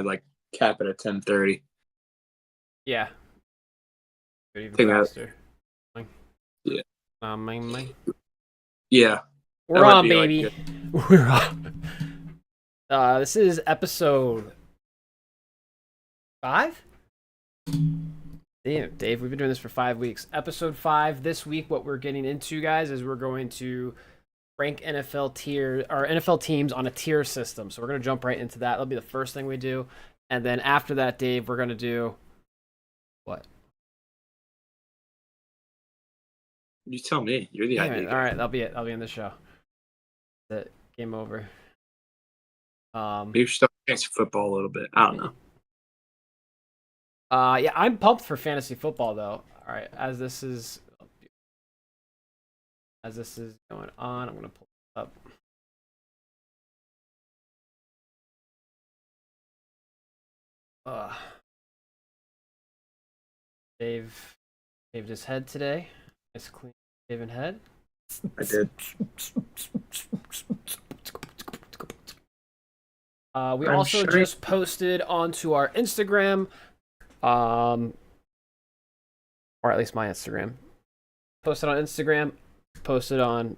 gonna like cap it at 10:30. Yeah. Go even Think that, faster. Like, yeah, ming. yeah, that We're might on, be like baby. good. We're on. This is episode 5? Damn, Dave, we've been doing this for 5 weeks. Episode 5 this week. What we're getting into, guys, is we're going to rank NFL tier or NFL teams on a tier system. So we're gonna jump right into that. That'll be the first thing we do, and then after that, Dave, we're gonna do what? You tell me. You're the Damn idea it! All right, guy. that'll be it. That'll be in the show. That's it. Game over. Maybe you should talk fantasy football a little bit. I don't know. Yeah, I'm pumped for fantasy football though. All right, as this is going on, I'm gonna pull it up. Uh, Dave shaved his head today. Nice clean shaven head. I did. We I'm also sure. just posted onto our Instagram, or at least my Instagram. Posted on Instagram, posted on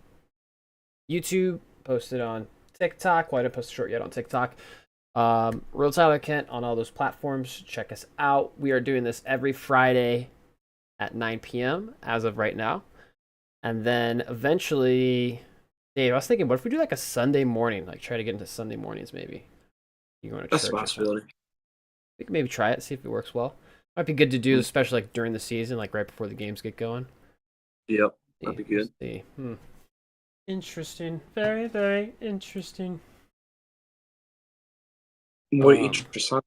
YouTube, posted on TikTok. Well, I didn't post a short yet on TikTok. Real Tyler Kent on all those platforms. Check us out. We are doing this every Friday at 9 p.m. as of right now. And then eventually, Dave, I was thinking, what if we do like a Sunday morning? Like try to get into Sunday mornings maybe. You going to That's a church or something? possibility. We can maybe try it, see if it works well. Might be good to do, especially like during the season, like right before the games get going. Yep, See, that'd be we'll good. see. Interesting. Very, very interesting. Muy interesante.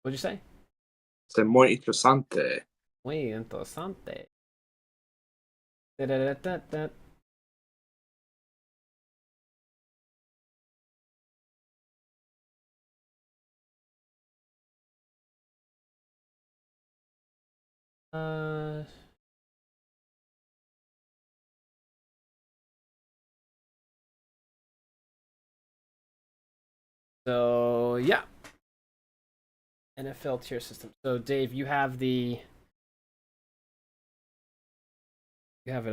What'd you say? Muy interesante. Muy interesante. Da-da-da-da-da. Uh, so yeah, NFL tier system. So Dave, you have it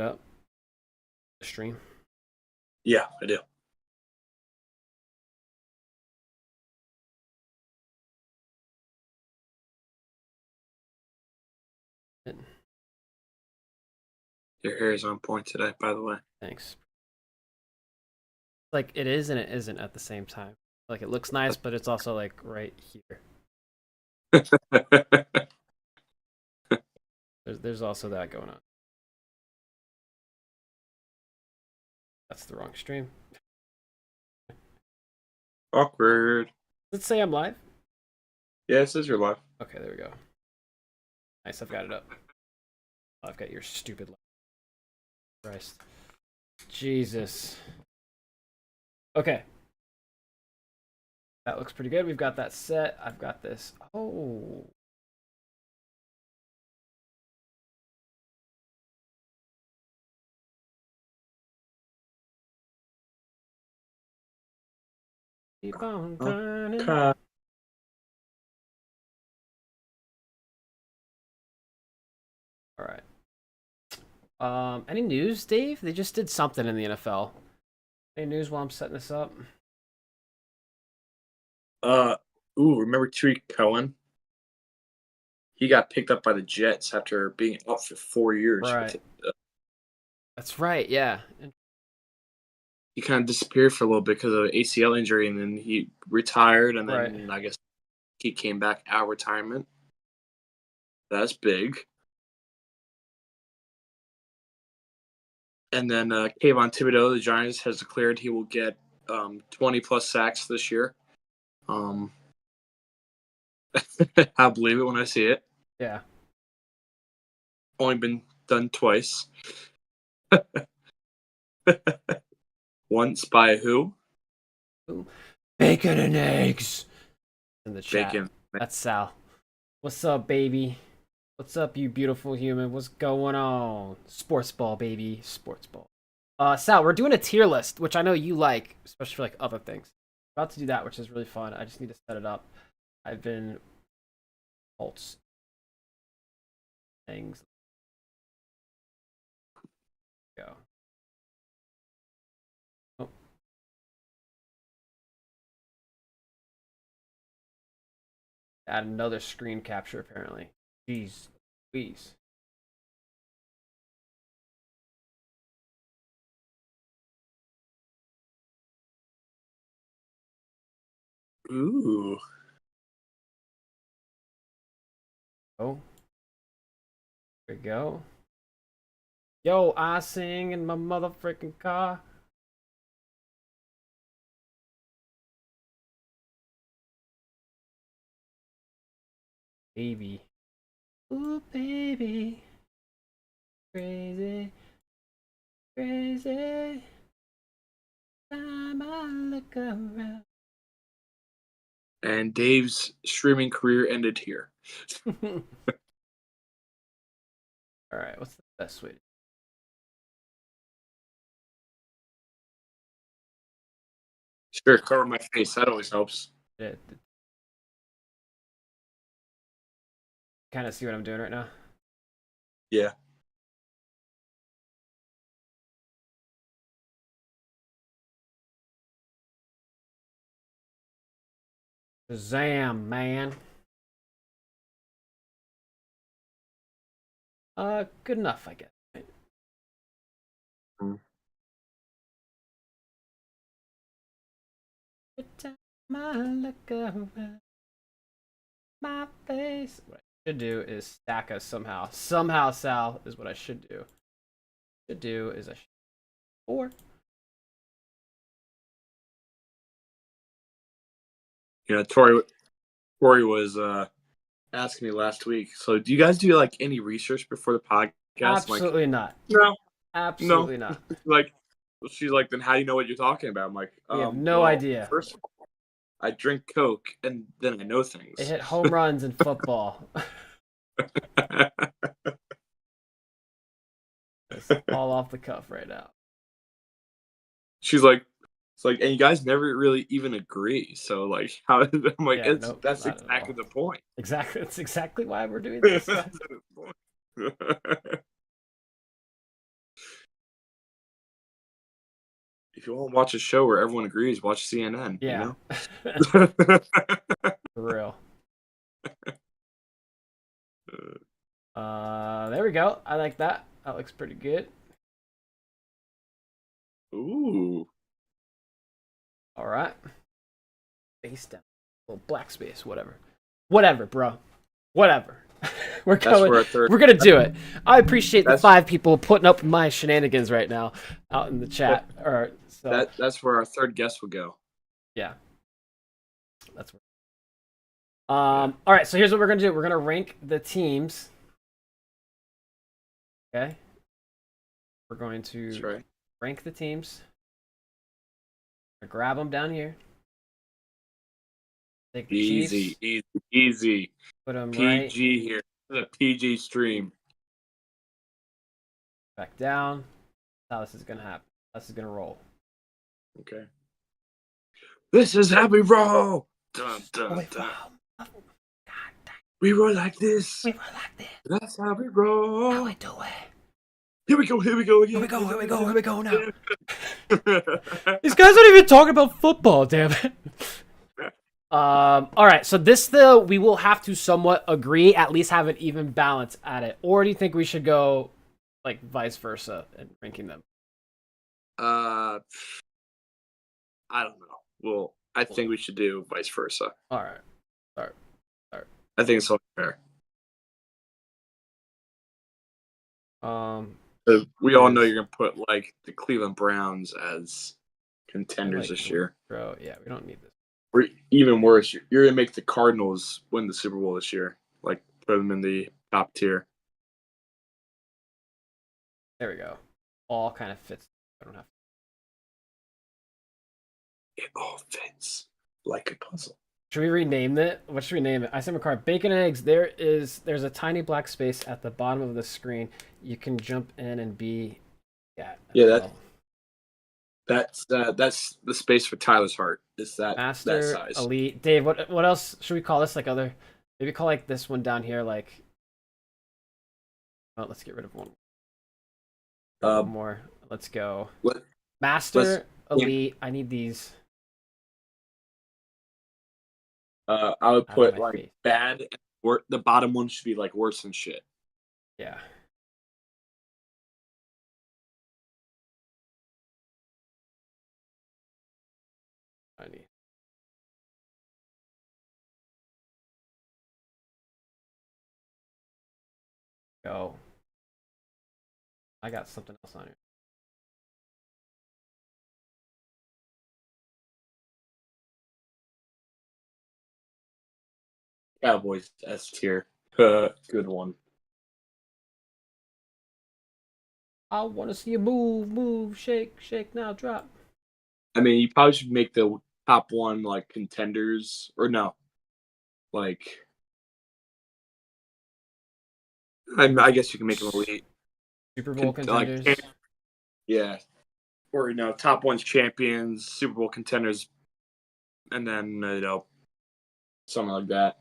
up, the stream. Yeah, I do. Your hair is on point today, by the way. Thanks. Like it is and it isn't at the same time. Like it looks nice, but it's also like right here. There's also that going on. That's the wrong stream. Awkward. Let's say I'm live. Yeah, it says you're live. Okay, there we go. Nice, I've got it up. Oh, I've got your stupid live. Christ. Jesus. Okay. That looks pretty good. We've got that set. I've got this. Oh. Keep on turning. Okay. All right. Any news, Dave? They just did something in the NFL. Any news while I'm setting this up? Remember Tariq Cohen? He got picked up by the Jets after being out for 4 years. Right. That's right. Yeah. He kind of disappeared for a little bit because of an ACL injury, and then he retired, and then Right. I guess he came back out of retirement. That's big. And then Kayvon Thibodeau, the Giants, has declared he will get 20 plus sacks this year. I'll believe it when I see it. Yeah. Only been done twice. Once by who? Bacon and eggs. In the chat. Bacon. That's Sal. What's up, baby? What's up, you beautiful human? What's going on? Sports ball, baby. Sports ball. Sal, we're doing a tier list, which I know you like, especially for like other things. About to do that, which is really fun. I just need to set it up. I've been alt things. Go. Oh. Add another screen capture apparently. Jeez, please. Ooh. Oh. There we go. Yo, I sing in my motherfucking car. Baby. Ooh, baby. Crazy. Crazy. Time I look around. And Dave's streaming career ended here. Alright, what's the best way to Sure, cover my face. That always helps. do it? Kind of see what I'm doing right now? Yeah. Shazam, man. Good enough, I guess. Mm. Every time I look around my face. What I should do is stack us somehow. Somehow, Sal, is what I should do. Should do is I should 4. You know, Tori was asking me last week. So, do you guys do like any research before the podcast? Absolutely I'm not. like, no, Absolutely not. Like, she's like, then how do you know what you're talking about? I'm like, We have no well, idea. First of all, I drink Coke, and then I know things. They hit home runs in football. It's all off the cuff right now. She's like, it's like, and you guys never really even agree. So, like, how? I'm like, Yeah, it's nope, that's not at exactly all. the point. Exactly. That's exactly why we're doing this. That's the point. If you want to watch a show where everyone agrees, watch CNN. Yeah. You know? For real. There we go. I like that. That looks pretty good. Ooh. All right. Face down. Little black space. Whatever. Whatever, bro. Whatever. We're going. We're gonna do it. I appreciate the 5 people putting up with my shenanigans right now out in the chat. Or so that's where our third guest will go. yeah. That's where. All right. So here's what we're gonna do. We're gonna rank the teams. Okay. We're going to That's right. rank the teams. Grab them down here. Take the Easy, Chiefs, easy. put them PG right here. The PG stream. back down. That's how this is gonna happen. This is gonna roll. Okay. This is how we roll. Dun, dun, Oh, wait, dun. wow. God, We roll like this. we were like this. That's how we roll. How we do it? Here we go. Here we go again. Here we go. Here we go. Here we go now. go. These guys aren't even talking about football. Damn it. All right. So we will have to somewhat agree, at least have an even balance at it, or do you think we should go like vice versa and ranking them? I don't know. Well, I think we should do vice versa. All right. I think it's only fair. We all know you're gonna put like the Cleveland Browns as contenders this year. Bro, yeah, we don't need this. Or even worse, you're gonna make the Cardinals win the Super Bowl this year. Like put them in the top tier. There we go. All kind of fits. I don't have. It all fits like a puzzle. Should we rename it? What should we name it? I sent McCart bacon and eggs. There's a tiny black space at the bottom of the screen. You can jump in and be. Yeah. Yeah, That's the space for Tyler's heart. Is that Master, size? elite. Dave, what else should we call this? Like other, maybe call like this one down here. Like, oh, let's get rid of one. One more. Let's go. Master, elite. I need these. I would put like face. Bad. The bottom one should be like worse than shit. Yeah. I need. Go. I got something else on here. Cowboys S tier. Good one. I want to see you move, shake, now, drop. I mean, you probably should make the top one like contenders, or no, like. I guess you can make them elite. Super Bowl contenders. Yeah. Or top one's champions, Super Bowl contenders, and then something like that.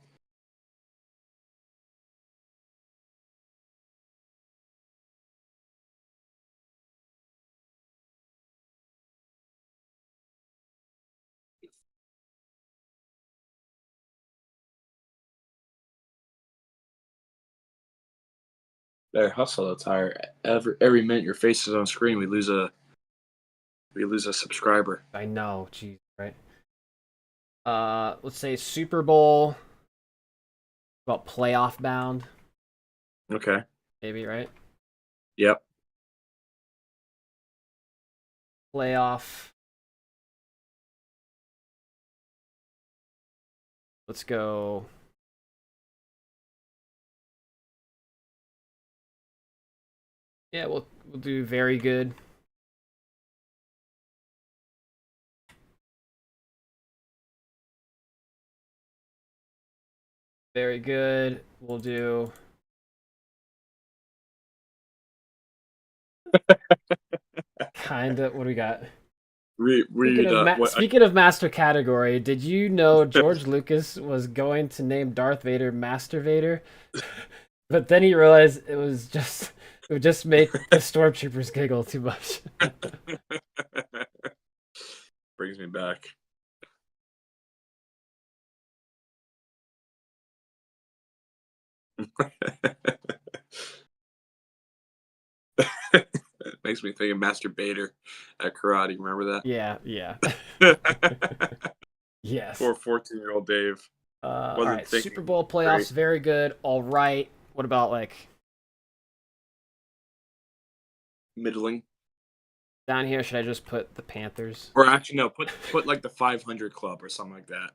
Better hustle, that's higher. Every minute your face is on screen, we lose a subscriber. I know, jeez, right? Let's say Super Bowl. About playoff bound. Okay. Maybe, right? Yep. Playoff. Let's go. Yeah, we'll do very good. Very good. We'll do. Kinda. What do we got? Speaking of master category, did you know George Lucas was going to name Darth Vader Master Vader? But then he realized it would just make the stormtroopers giggle too much. Brings me back. It makes me think of Master Bader at karate. Remember that? Yeah. Yes. Poor 14-year-old Dave. All right, Super Bowl playoffs, great. Very good. All right. What about like middling? Down here, should I just put the Panthers? Or actually, no. Put like the 500 club or something like that.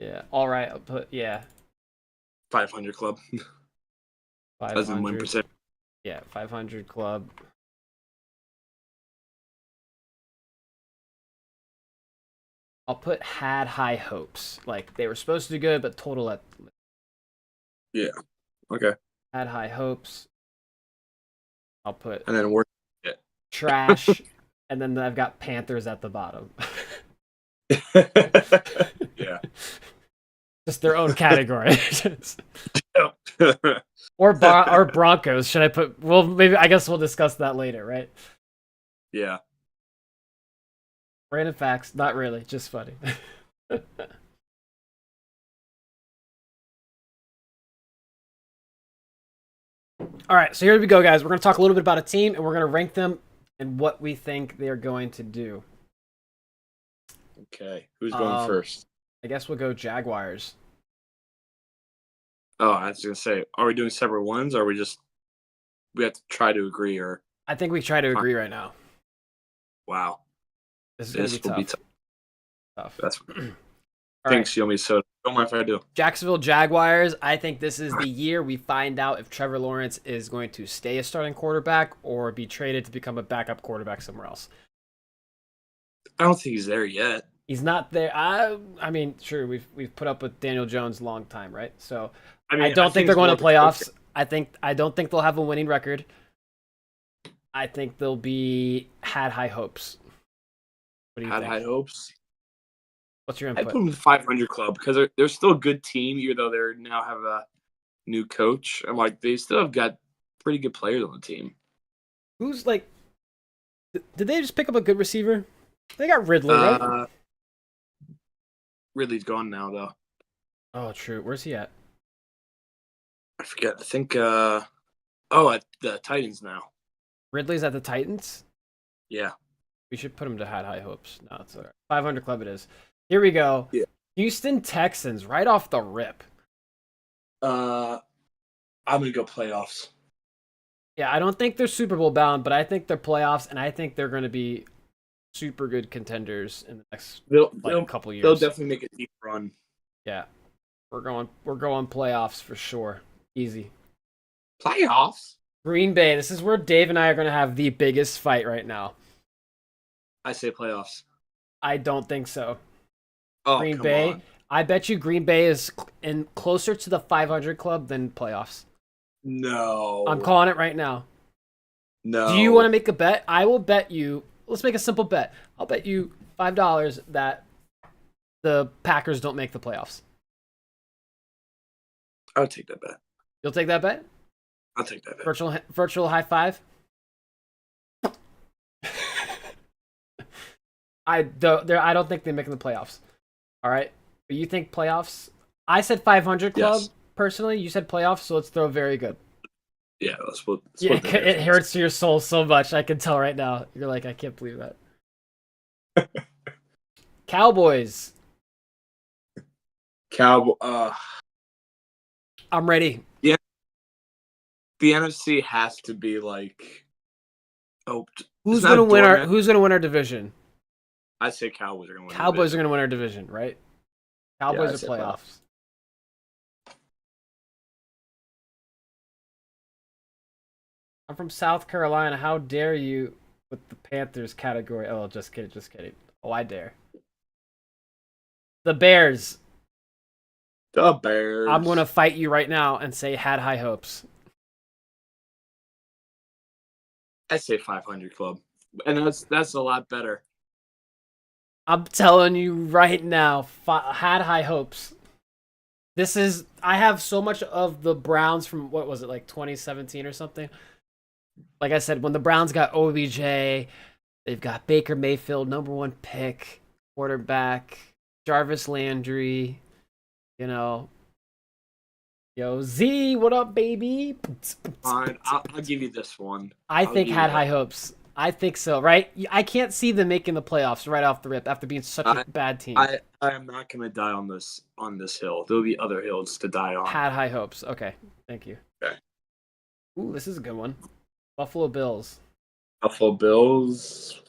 Yeah. All right. I'll put 500 club. 500. As in 1%. Yeah, 500 club. I'll put had high hopes. Like they were supposed to do good, but total at. Yeah. Okay. Had high hopes. I'll put. And then work. Trash, and then I've got Panthers at the bottom. Yeah. Just their own category. or Broncos. Should I put? Well, maybe. I guess we'll discuss that later, right? Yeah. Random facts. Not really. Just funny. All right. So here we go, guys. We're going to talk a little bit about a team, and we're going to rank them and what we think they're going to do. Okay. Who's going first? I guess we'll go Jaguars. Oh, I was gonna say, are we doing separate ones, or we have to try to agree? Or I think we try to agree right now. Wow, this is gonna be tough. That's thanks, Yomi. So don't mind if I do. Jacksonville Jaguars. I think this is the year we find out if Trevor Lawrence is going to stay a starting quarterback or be traded to become a backup quarterback somewhere else. I don't think he's there yet. He's not there. I mean, sure, we've put up with Daniel Jones a long time, right? So I don't think they're going to playoffs. I don't think they'll have a winning record. I think they'll be had high hopes. What do you Had think? high hopes. What's your I input? put them in the 500 club because they're still a good team, even though they now have a new coach. I'm like, they still have got pretty good players on the team. Who's like? Did they just pick up a good receiver? They got Ridley, right? Ridley's gone now, though. Oh, true. Where's he at? I forget. I think, at the Titans now. Ridley's at the Titans. Yeah. We should put him to had high hopes. No, it's all right. 500 club it is. Here we go. Yeah. Houston Texans, right off the rip. I'm going to go playoffs. Yeah, I don't think they're Super Bowl bound, but I think they're playoffs, and I think they're going to be super good contenders in the next couple years. They'll definitely make a deep run. Yeah, we're going playoffs for sure. Easy. Playoffs? Green Bay. This is where Dave and I are going to have the biggest fight right now. I say playoffs. I don't think so. Oh, Green come Bay. on. I bet you Green Bay is closer to the 500 club than playoffs. No. I'm calling it right now. No. Do you want to make a bet? I will bet you. Let's make a simple bet. I'll bet you $5 that the Packers don't make the playoffs. I'll take that bet. You'll take that bet? I'll take that bet. Virtual high five. I don't think they're making the playoffs. All right, but you think playoffs? I said 500 club personally. You said playoffs, so let's throw very good. Yeah, let's split it hurts your soul so much. I can tell right now. You're like, I can't believe that. Cowboys. I'm ready. Yeah. The NFC has to be like. Who's gonna win our division? I say Cowboys are gonna win. Cowboys are gonna win our division, right? Cowboys are playoffs. I'm from South Carolina. How dare you with the Panthers category? Oh, just kidding. Oh, I dare. The Bears. The Bears. I'm gonna fight you right now and say had high hopes. I say 500 club, and that's a lot better. I'm telling you right now, had high hopes. I have so much of the Browns from, what was it, like 2017 or something? Like I said, when the Browns got OBJ, they've got Baker Mayfield, #1 pick, quarterback, Jarvis Landry, Yo, Z, what up, baby? Fine, I'll give you this one. I think had high hopes. I think so, right? I can't see them making the playoffs right off the rip after being such a bad team. I am not going to die on this hill. There'll be other hills to die on. Had high hopes. Okay, thank you. Okay. Ooh, this is a good one. Buffalo Bills. Buffalo Bills.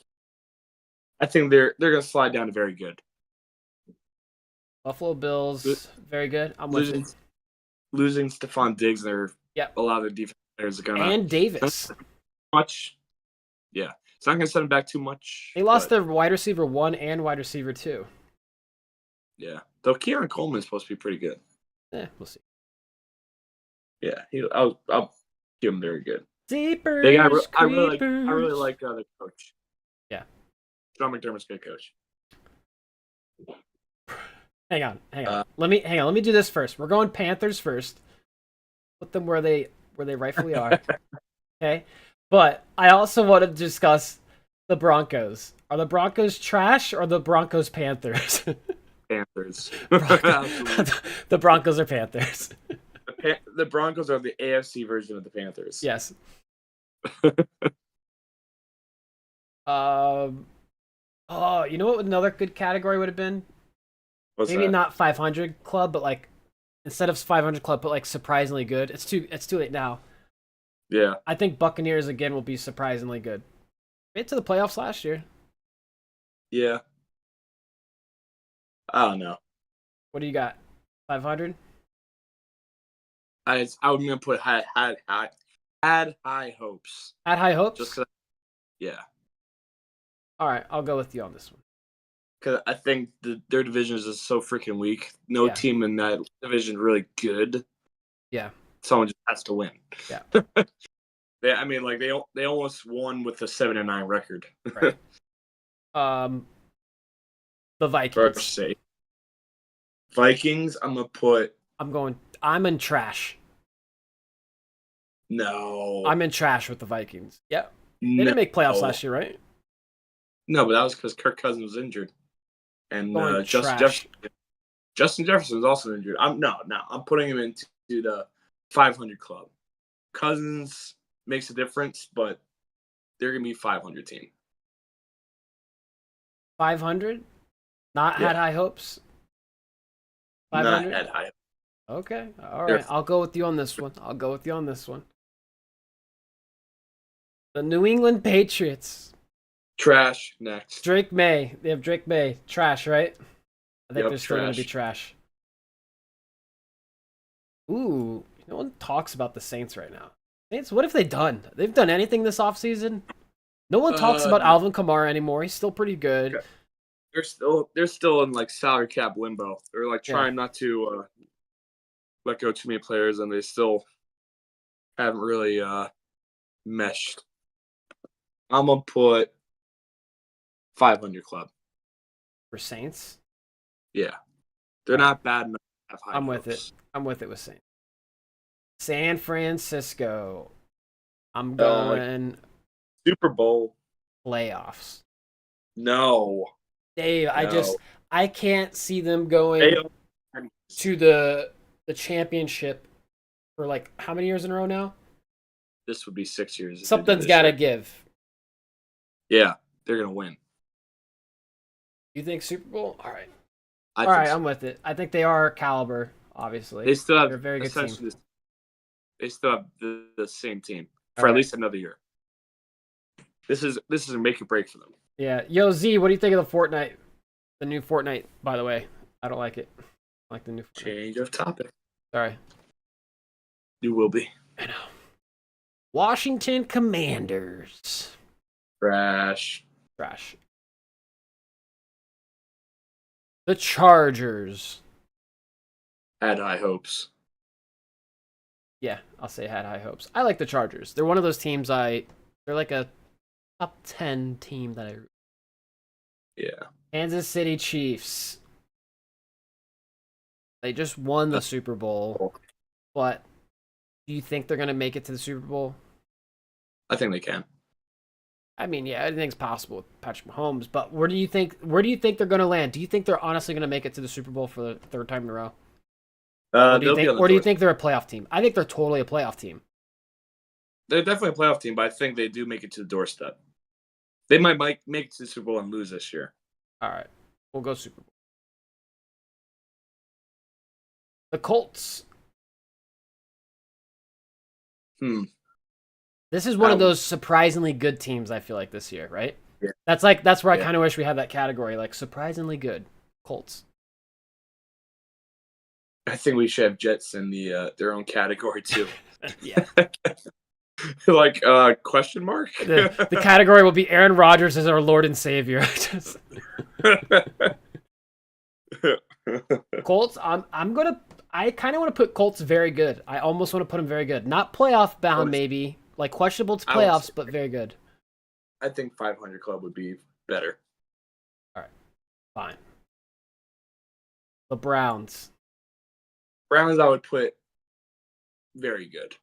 I think they're going to slide down to very good. Buffalo Bills, very good. I'm with losing Stephon Diggs, a lot of the defense players are going to. And Davis. Much. Yeah. It's not going to set them back too much. They lost their wide receiver 1 and wide receiver 2. Yeah. Though Kieran Coleman is supposed to be pretty good. We'll see. Yeah. I'll give him very good. Deeper. I really like the coach. Yeah. Sean McDermott's a good coach. Hang on. Let me do this first. We're going Panthers first. Put them where they rightfully are. Okay? But I also want to discuss the Broncos. Are the Broncos trash or the Broncos Panthers? Panthers. The Broncos are Panthers. The Broncos are the AFC version of the Panthers. Yes. You know what another good category would have been? Maybe that? Not 500 club, but like instead of 500 club, but like surprisingly good. It's too late now. Yeah. I think Buccaneers again will be surprisingly good. Made it to the playoffs last year. Yeah. I don't know. What do you got? 500? I'm gonna put had high hopes. Had high hopes? Just 'cause, yeah. All right, I'll go with you on this one. Because I think their division is just so freaking weak. No team in that division really good. Yeah. Someone just has to win. Yeah. I mean, like they almost won with a 7-9 record. Right. The First Vikings. say Vikings. I'm gonna put I'm in trash. no, I'm in trash with the Vikings. Yep. They no, didn't make playoffs last year, right? no. But that was because Kirk Cousins was injured, and Going Justin trash. Jefferson. Justin Jefferson was also injured. I'm putting him into the 500 club. Cousins makes a difference, but they're gonna be 500 team. 500? Not had Yeah, high hopes. not 500? head high. Okay. All They're right. I'll go with you on this one. The New England Patriots. trash next. Drake May. They have Drake May. Trash, right? I think Yep, they're still going to be trash. trash. Ooh. No one talks about the Saints right now. Saints, what have they done? They've done anything this offseason? No one talks about No. Alvin Kamara anymore. He's still pretty good. They're still in like salary cap limbo. They're like Yeah. trying not to let go too many players, and they still haven't really meshed. I'm gonna put 500 club. For Saints? Yeah, they're not bad enough to have high I'm hopes. with it. I'm with it with Saints. San Francisco. I'm Like going Super Bowl. playoffs. No, Dave, no. I can't see them They going to the championship for like how many years in a row now? This would be 6 years. If they did Something's this got to year. give. Yeah, they're gonna win. You think Super Bowl? All right. I All think right, so. I'm with it. I think they are caliber, obviously. They still have They're a very good team. essentially. They still have the same team All for at right. least another year. This is a make or break for them. Yeah. Yo, Z, what do you think of the Fortnite? The new Fortnite, by the way. I don't like it. I like the new Fortnite. Change of topic. Sorry. You will be I know. Washington Commanders. trash. Trash. The Chargers. Had high hopes. Yeah, I'll say had high hopes. I like the Chargers. They're one of those teams they're like a top 10 team that I Yeah. Kansas City Chiefs. They just won the Super Bowl, but do you think they're going to make it to the Super Bowl? I think they can. I mean, yeah, anything's possible with Patrick Mahomes, but where do you think they're going to land? Do you think they're honestly going to make it to the Super Bowl for the third time in a row? Or do you think they're a playoff team? I think they're totally a playoff team. They're definitely a playoff team, but I think they do make it to the doorstep. They might make it to the Super Bowl and lose this year. All right. We'll go Super Bowl. The Colts. This is one of those surprisingly good teams, I feel like, this year, right? Yeah. That's where I kind of wish we had that category, like surprisingly good. Colts. I think we should have Jets in their own category too. Yeah. Like question mark? The category will be Aaron Rodgers as our Lord and Savior. Colts, I kind of want to put Colts very good. I almost want to put them very good. Not playoff bound, maybe. Like questionable to playoffs, but very good. I think 500 club would be better. All right. Fine. The Browns. Browns, I would put very good.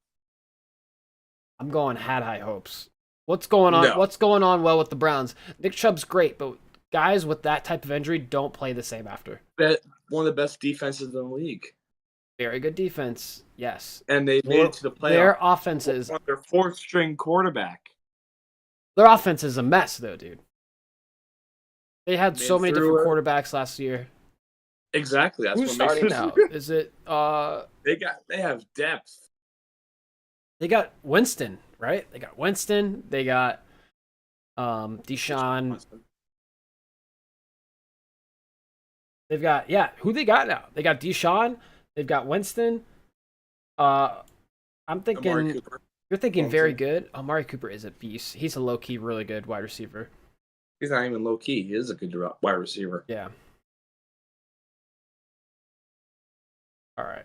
I'm going had high hopes. What's going on? No. What's going on well with the Browns? Nick Chubb's great, but guys with that type of injury don't play the same after. One of the best defenses in the league. Very good defense, yes. And they made it to the playoffs. Their offense is their fourth string quarterback. Their offense is a mess, though, dude. They had so many different quarterbacks last year. Exactly. That's who's what starting makes now? Is it They have depth. They got Winston, right? They got Winston. They got Deshaun. They've got who they got now? They got Deshaun. They've got Winston. I'm thinking you're thinking very good. Amari Cooper is a beast. He's a low key, really good wide receiver. He's not even low key. He is a good wide receiver. Yeah. All right.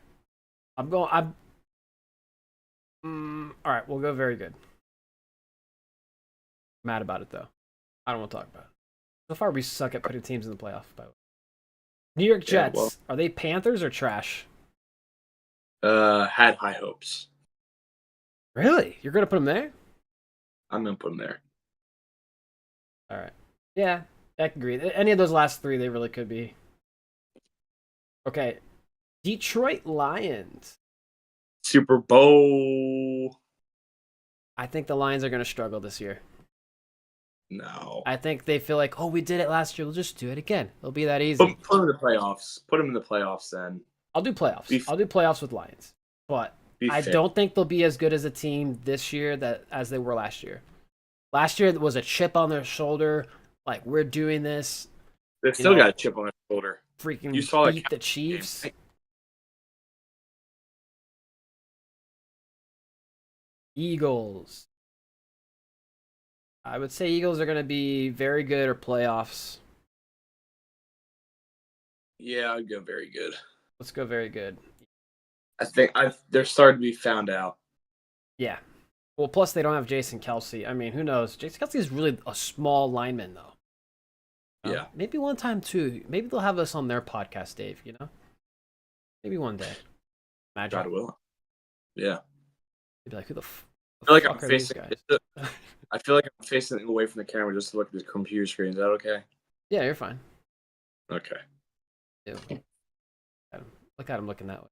All right, we'll go very good. Mad about it though. I don't want to talk about it. So far, we suck at putting teams in the playoff. By the way, New York Yeah, Jets, are they Panthers or trash? had high hopes. Really? You're gonna put them there? I'm gonna put them there. All right. Yeah, I can agree. Any of those last three, they really could be. Okay. Detroit Lions. Super Bowl. I think the Lions are going to struggle this year. No. I think they feel like, oh, we did it last year. We'll just do it again. It'll be that easy. Put them in the playoffs. Put them in the playoffs then. I'll do playoffs. I'll do playoffs with Lions. But I don't think they'll be as good as a team this year as they were last year. Last year was a chip on their shoulder. Like, we're doing this. They still got a chip on their shoulder. Freaking you saw beat the Chiefs. Eagles. I would say Eagles are going to be very good or playoffs. Yeah, I'd go very good. Let's go very good. I think they're starting to be found out. Yeah. Well, plus they don't have Jason Kelce. I mean, who knows? Jason Kelce is really a small lineman, though. Yeah. Maybe one time, too. Maybe they'll have us on their podcast, Dave, you know? Maybe one day. Imagine. God will. Yeah. They'd be like, who the I feel like I'm facing I feel like I'm facing away from the camera just to look at the computer screen. Is that okay? Yeah, you're fine. Okay. Ew. Look at him looking that way.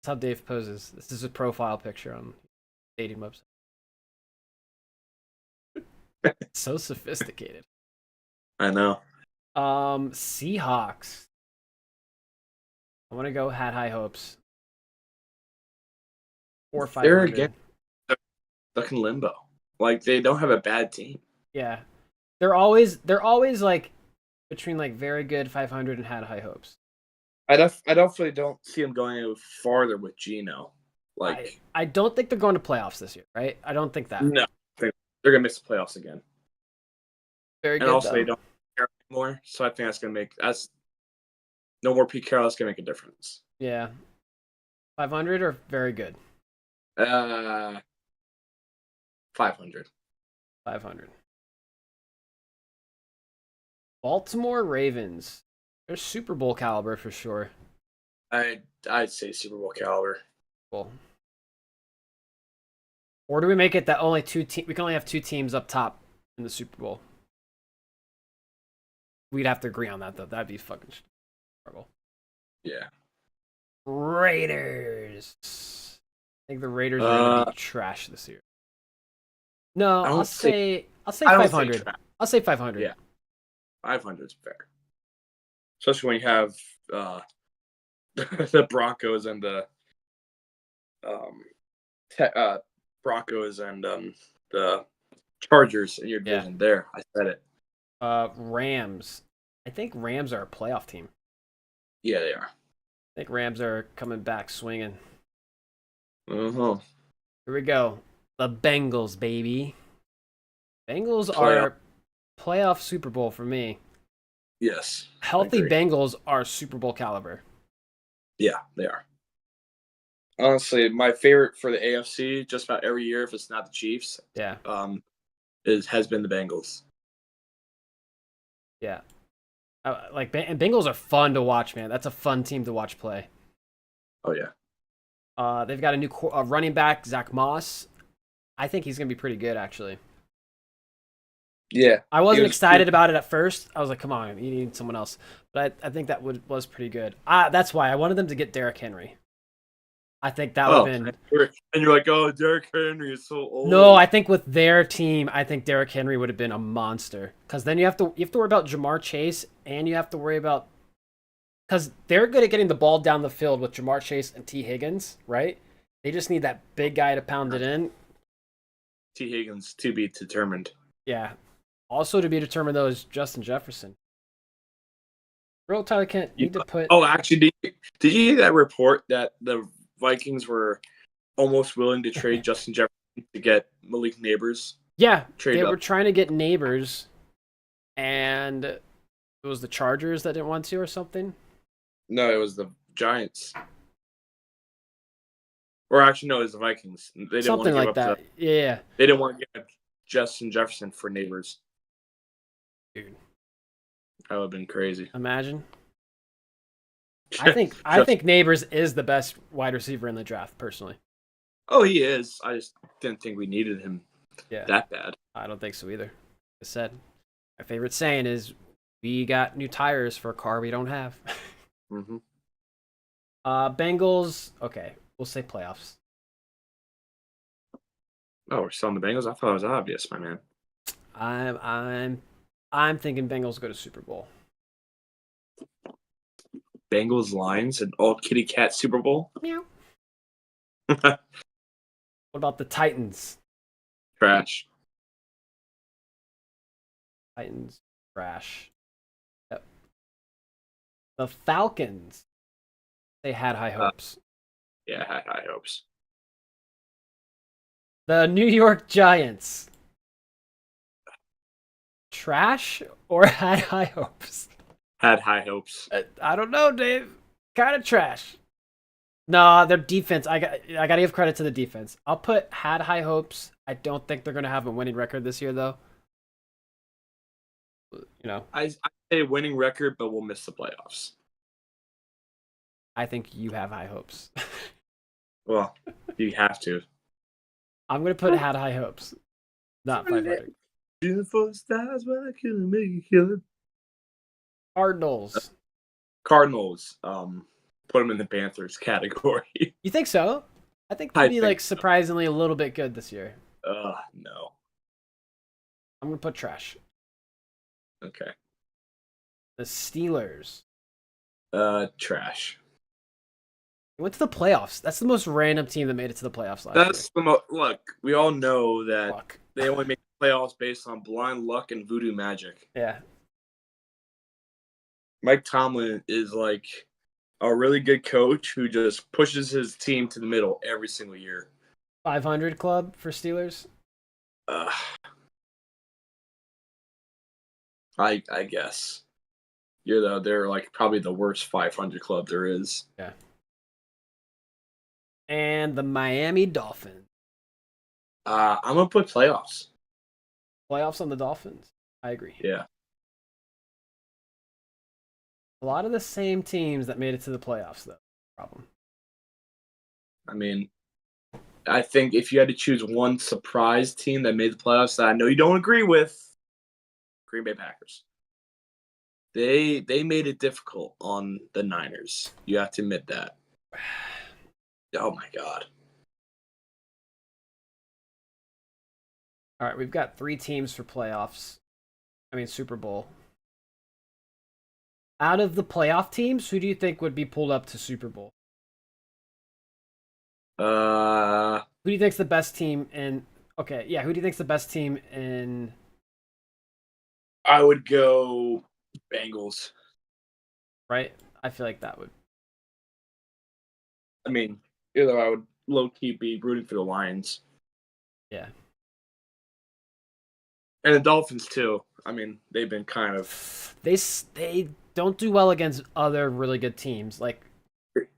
That's how Dave poses. This is a profile picture on dating website. So sophisticated. I know. Seahawks. I want to go had high hopes. 4 or 500. They're again stuck in limbo. Like they don't have a bad team. Yeah, they're always like between like very good 500 and had high hopes. I definitely don't see them going any farther with Geno. Like I don't think they're going to playoffs this year, right? I don't think that. No, they're gonna miss the playoffs again. Very good. And also they don't care anymore, so I think that's no more Pete Carroll. That's gonna make a difference. Yeah, 500 or very good. 500. 500. Baltimore Ravens. They're Super Bowl caliber for sure. I'd say Super Bowl caliber. Cool. Or do we make it that only we can only have two teams up top in the Super Bowl? We'd have to agree on that though. That'd be fucking struggle. Yeah. Raiders. I think the Raiders are gonna be trash this year. No, I'll say 500. I'll say 500. Yeah. 500 is fair. Especially when you have the Broncos and the Broncos and the Chargers in your division. There, I said it. Rams. I think Rams are a playoff team. Yeah, they are. I think Rams are coming back swinging. Uh-huh. Here we go. The Bengals, baby. Bengals are playoff Super Bowl for me. Yes. Healthy Bengals are Super Bowl caliber. Yeah, they are. Honestly, my favorite for the AFC, just about every year, if it's not the Chiefs, has been the Bengals. Yeah. And Bengals are fun to watch, man. That's a fun team to watch play. Oh, yeah. They've got a new running back, Zach Moss. I think he's going to be pretty good, actually. Yeah. I wasn't excited about it at first. I was like, come on, you need someone else. But I think that was pretty good. That's why I wanted them to get Derrick Henry. I think that would have been... And you're like, oh, Derrick Henry is so old. No, I think with their team, I think Derrick Henry would have been a monster. Because then you have to worry about Jamar Chase, and you have to worry about... Because they're good at getting the ball down the field with Jamar Chase and T. Higgins, right? They just need that big guy to pound it in. T. Higgins to be determined. Yeah. Also to be determined, though, is Justin Jefferson. Real Tyler Kent need to put... Oh, actually, did you hear that report that the Vikings were almost willing to trade Justin Jefferson to get Malik Neighbors? Yeah, they were trying to get Neighbors, and it was the Chargers that didn't want to or something? No, it was the Giants. Or actually, no, it was the Vikings. They didn't something want to like that. Yeah. They didn't want to give Justin Jefferson for Neighbors. Dude, That would have been crazy. imagine. I think Neighbors is the best wide receiver in the draft, personally. Oh, he is. I just didn't think we needed him Yeah, that bad. I don't think so either. Like I said, my favorite saying is, "We got new tires for a car we don't have." Mm-hmm. Bengals. Okay, we'll say playoffs. Oh, we're still on the Bengals? I thought it was obvious, my man. I'm thinking Bengals go to Super Bowl. Bengals Lions and all kitty cat Super Bowl. Meow. What about the Titans? Trash. Titans trash. Yep. The Falcons. They had high hopes. Yeah, I had high hopes. The New York Giants. Trash or had high hopes? Had high hopes. I don't know, Dave. Kind of trash. No, their defense. I gotta give credit to the defense. I'll put had high hopes. I don't think they're gonna have a winning record this year, though. You know, I say winning record, but we'll miss the playoffs. I think you have high hopes. Well, you have to. I'm gonna put had high hopes, not 500. Beautiful stars, but I couldn't make it kill. Cardinals. Cardinals. Put them in the Panthers category. You think so? I think I they'll be think like so. surprisingly a little bit good this year. No. I'm gonna put trash. Okay. The Steelers. Trash. They went to the playoffs. That's the most random team that made it to the playoffs last That's the most. Look, we all know year. that Fuck. they only make the playoffs based on blind luck and voodoo magic. Yeah. Mike Tomlin is like a really good coach who just pushes his team to the middle every single year. 500 club for Steelers. Uh, I guess they're like probably the worst 500 club there is. Yeah. And the Miami Dolphins. I'm gonna put playoffs. Playoffs on the Dolphins. I agree. Yeah. A lot of the same teams that made it to the playoffs, though. Problem. I mean, I think if you had to choose one surprise team that made the playoffs that I know you don't agree with, Green Bay Packers. They made it difficult on the Niners. You have to admit that. Oh my god. All right, we've got 3 teams for playoffs. I mean, Super Bowl. Out of the playoff teams, who do you think would be pulled up to Super Bowl? Who do you think's the best team in? Okay, yeah. Who do you think's the best team in? I would go Bengals. Right, I feel like that would. I mean, either I would low key be rooting for the Lions Yeah. and the Dolphins too. I mean, they've been kind of They don't do well against other really good teams. Like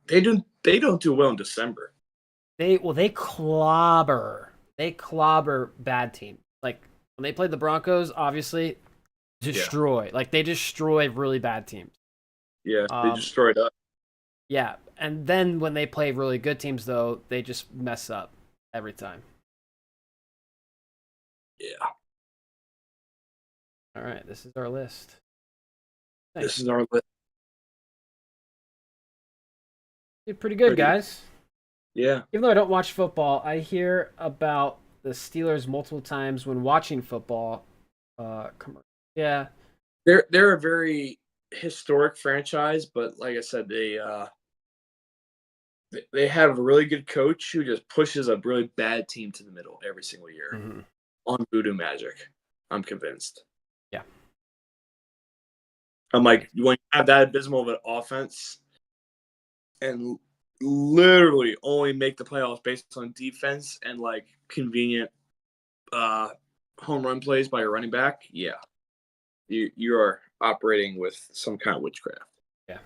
they don't do well in December. they clobber bad teams. Like when they played the Broncos, obviously destroy. Like they destroy really bad teams. Yeah, they destroyed us. Yeah, and then when they play really good teams, though, they just mess up every time. Yeah, All right, this is our list. this is our list. Did pretty good, guys. Yeah, Even though I don't watch football, I hear about the Steelers multiple times when watching football. Yeah, they're a very historic franchise, but like I said, they have a really good coach who just pushes a really bad team to the middle every single year on voodoo magic. I'm convinced. Yeah. I'm like, when you have that abysmal of an offense and literally only make the playoffs based on defense and like convenient home run plays by your running back, yeah, you are operating with some kind of witchcraft. Yeah.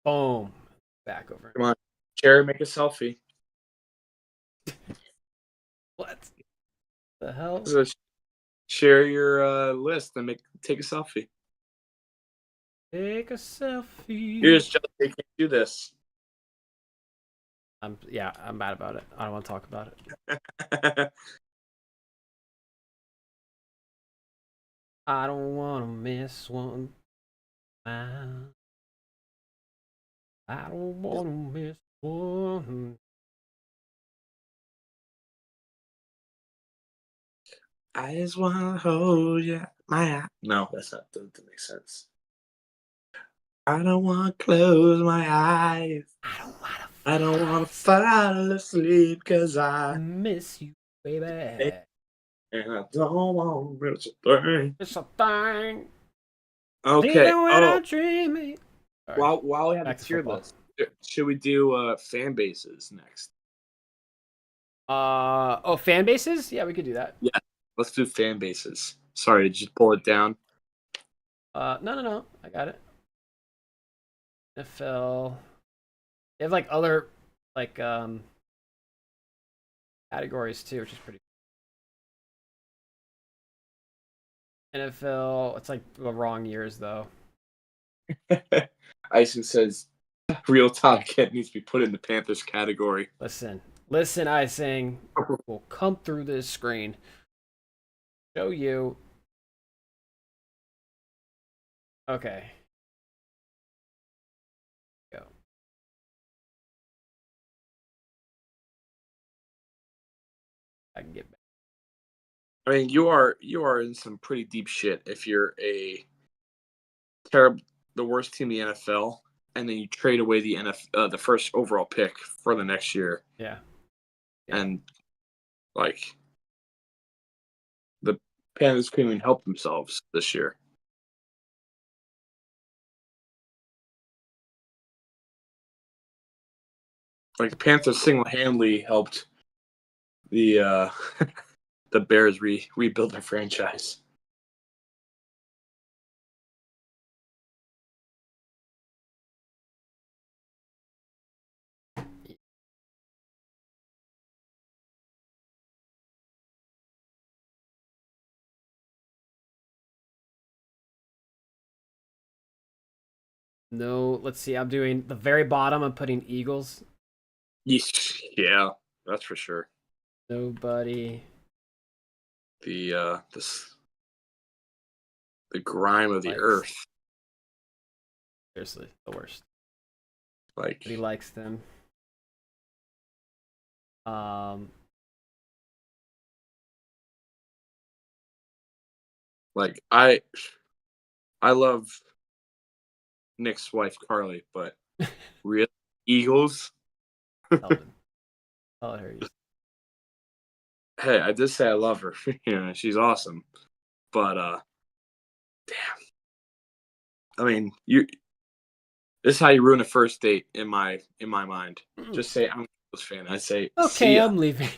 Boom. Back over. Come on, share, make a selfie. What the hell? So share your list and take a selfie. Take a selfie. Here's just they can't do this. I'm mad about it. I don't want to talk about it. I don't want to miss one. I don't want to miss one. I just want to hold you. No, that doesn't make sense. I don't want to close my eyes. I don't want to fall asleep because I miss you, baby. And I don't want to miss a thing. It's a thing. Okay. Even when I'm dreaming. While we have a tier list, should we do fan bases next? Fan bases? Yeah, we could do that. Yeah, let's do fan bases. Sorry, did you pull it down? No. I got it. NFL. They have like other categories too, which is pretty NFL. It's like the wrong years though. Ison says real talk needs to be put in the Panthers category. Listen, Icing. We'll come through this screen. Show you. Okay. Go. I can get back. I mean, you are in some pretty deep shit if you're the worst team in the NFL, and then you trade away the first overall pick for the next year. Yeah. And like the Panthers couldn't even help themselves this year. Like the Panthers single-handedly helped the the Bears rebuild their franchise. No, let's see. I'm doing the very bottom. I'm putting Eagles. Yeah, that's for sure. Nobody. The grime of the earth. Seriously, the worst. Like he likes them. Like I love Nick's wife Carly, but really Eagles. Tell her. Hey, I did say I love her. She's awesome. But damn. I mean, this is how you ruin a first date in my mind. Just say I'm a Eagles fan. I say okay, I'm leaving.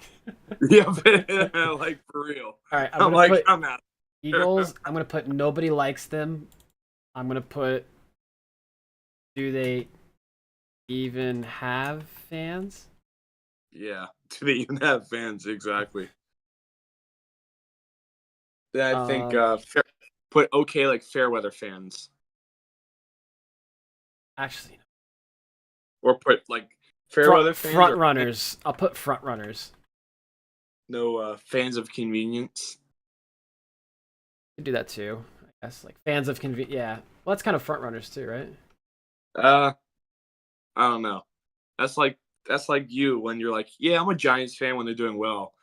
Yeah, like for real. All right, I'm out. Eagles. I'm gonna put nobody likes them. I'm gonna put. Do they even have fans? Yeah, do they even have fans? Exactly. Then I think put okay like fair weather fans. Actually, or put like fair weather fans. Front runners. I'll put front runners. No fans of convenience. You could do that too. I guess like fans of convenience. Yeah, well, that's kind of front runners too, right? I don't know. That's like you when you're like, yeah, I'm a Giants fan when they're doing well,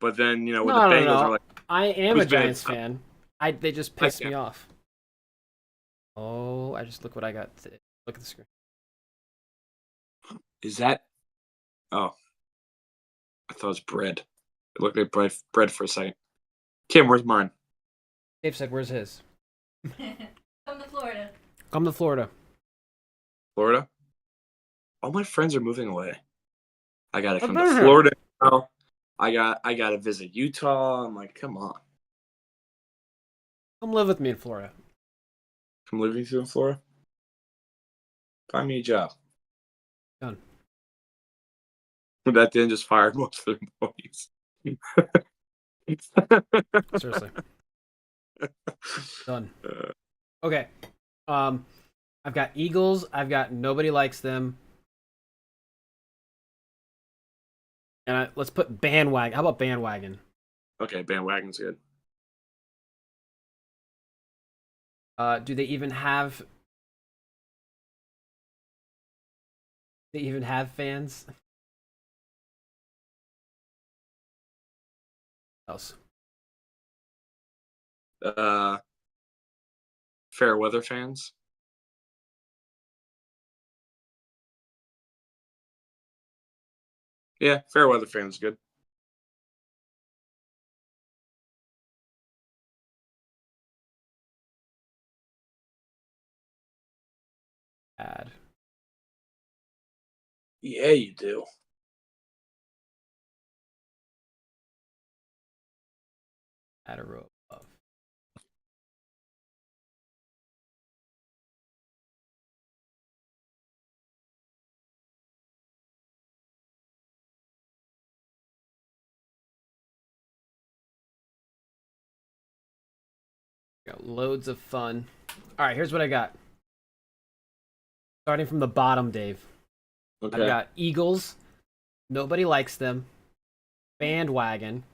but then when the Bengals are like, I am a Giants fan. They just pissed me off. Oh, I just look what I got. Look at the screen. Is that? Oh, I thought it was bread. It looked like bread for a second. Kim, where's mine? Dave said, "Where's his?" Come to Florida. Come to Florida. Florida? All my friends are moving away. I gotta come to Florida now. I gotta visit Utah. I'm like, come on. Come live with me in Florida. Come live with you in Florida? Find me a job. Done. That didn't just fire most of their employees. Seriously. Done. Okay. I've got Eagles. I've got nobody likes them. And let's put bandwagon. How about bandwagon? Okay, bandwagon's good. Do they even have? They even have fans? Else. Fair weather fans. Yeah, fair weather fans good. Add. Yeah, you do. Add a row above. Got loads of fun. All right, here's what I got. Starting from the bottom, Dave. Okay. I've got Eagles. Nobody likes them. Bandwagon.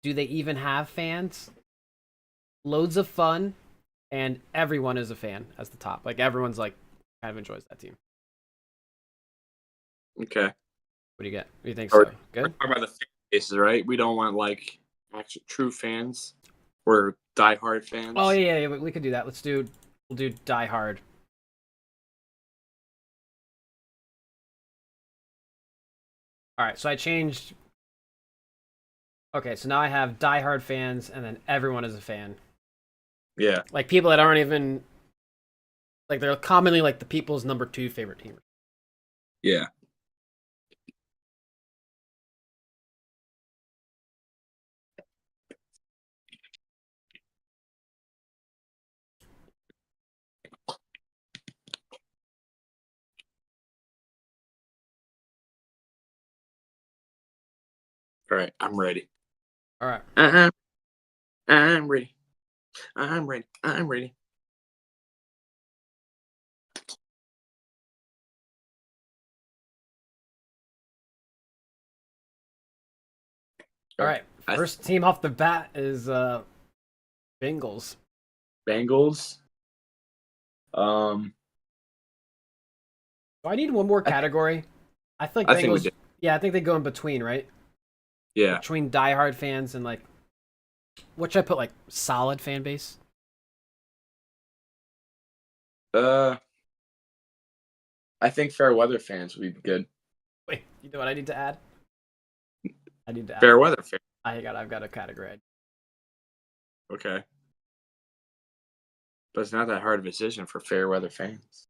Do they even have fans? Loads of fun. And everyone is a fan as the top. Like, everyone's like, kind of enjoys that team. Okay. What do you get? What do you think, so? Good? We're talking about the fan bases, right? We don't want like actual true fans. We're diehard fans. Oh, yeah, we could do that. We'll do Die Hard. All right, so I changed. Okay, so now I have Die Hard fans, and then everyone is a fan. Yeah. Like, people that aren't even, like, they're commonly like the people's number 2 favorite team. Yeah. All right, I'm ready. All right. I'm ready. I'm ready. I'm ready. All right. First team off the bat is Bengals. Bengals. Do I need one more category? I feel like I Bengals. think we did. Yeah, I think they go in between, right? Yeah. Between diehard fans and like, what should I put? Like solid fan base. I think fair weather fans would be good. Wait, you know what I need to add? I need to add. Fair weather fans. I've got a category. Okay. But it's not that hard of a decision for fair weather fans.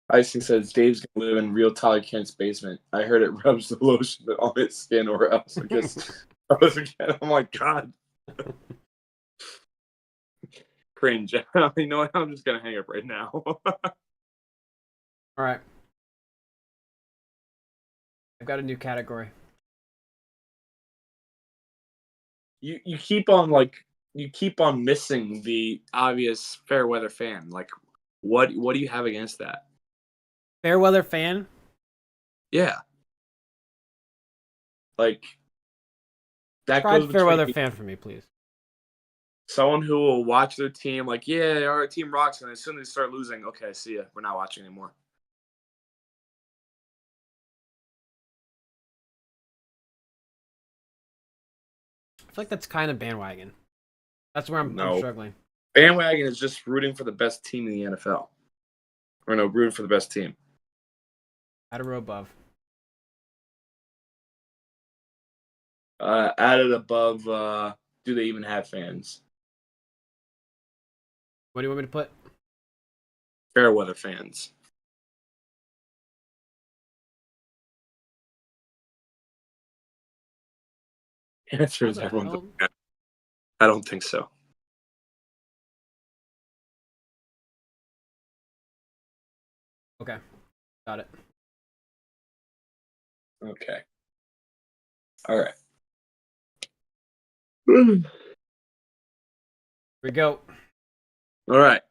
Icing says Dave's gonna live in real Tyler Kent's basement. I heard it rubs the lotion on his skin or else it gets again. Oh my god. Cringe. You know what? I'm just gonna hang up right now. All right. I've got a new category. You keep on missing the obvious fair weather fan. Like what do you have against that? Fair weather fan? Yeah. Like that Try goes fair weather between fan for me, please. someone who will watch their team like, yeah, our team rocks, and as soon as they start losing, okay, see ya. We're not watching anymore. I feel like that's kind of bandwagon. That's where I'm struggling. Bandwagon is just rooting for the best team in the NFL. Or no, rooting for the best team. Add a row above. Added above, do they even have fans? What do you want me to put? Fair weather fans. answer is How the everyone's hell? a fan. I don't think so. Okay, got it. Okay. All right. All Here we go. right.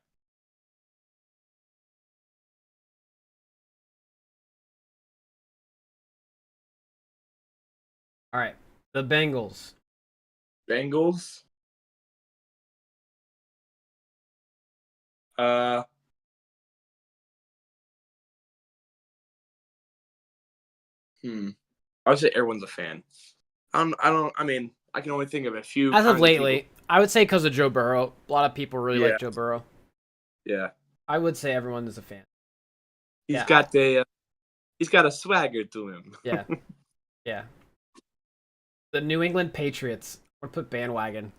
All right, the Bengals. Bengals. Uh, I would say everyone's a fan. I don't. I mean, I can only think of a few. As of kinds people. lately, I would say because of Joe Burrow. A lot of people really Yeah. like Joe Burrow. Yeah. I would say everyone is a fan. He's Yeah. got the. He's got a swagger to him. Yeah, yeah. The New England Patriots. I'm gonna put bandwagon.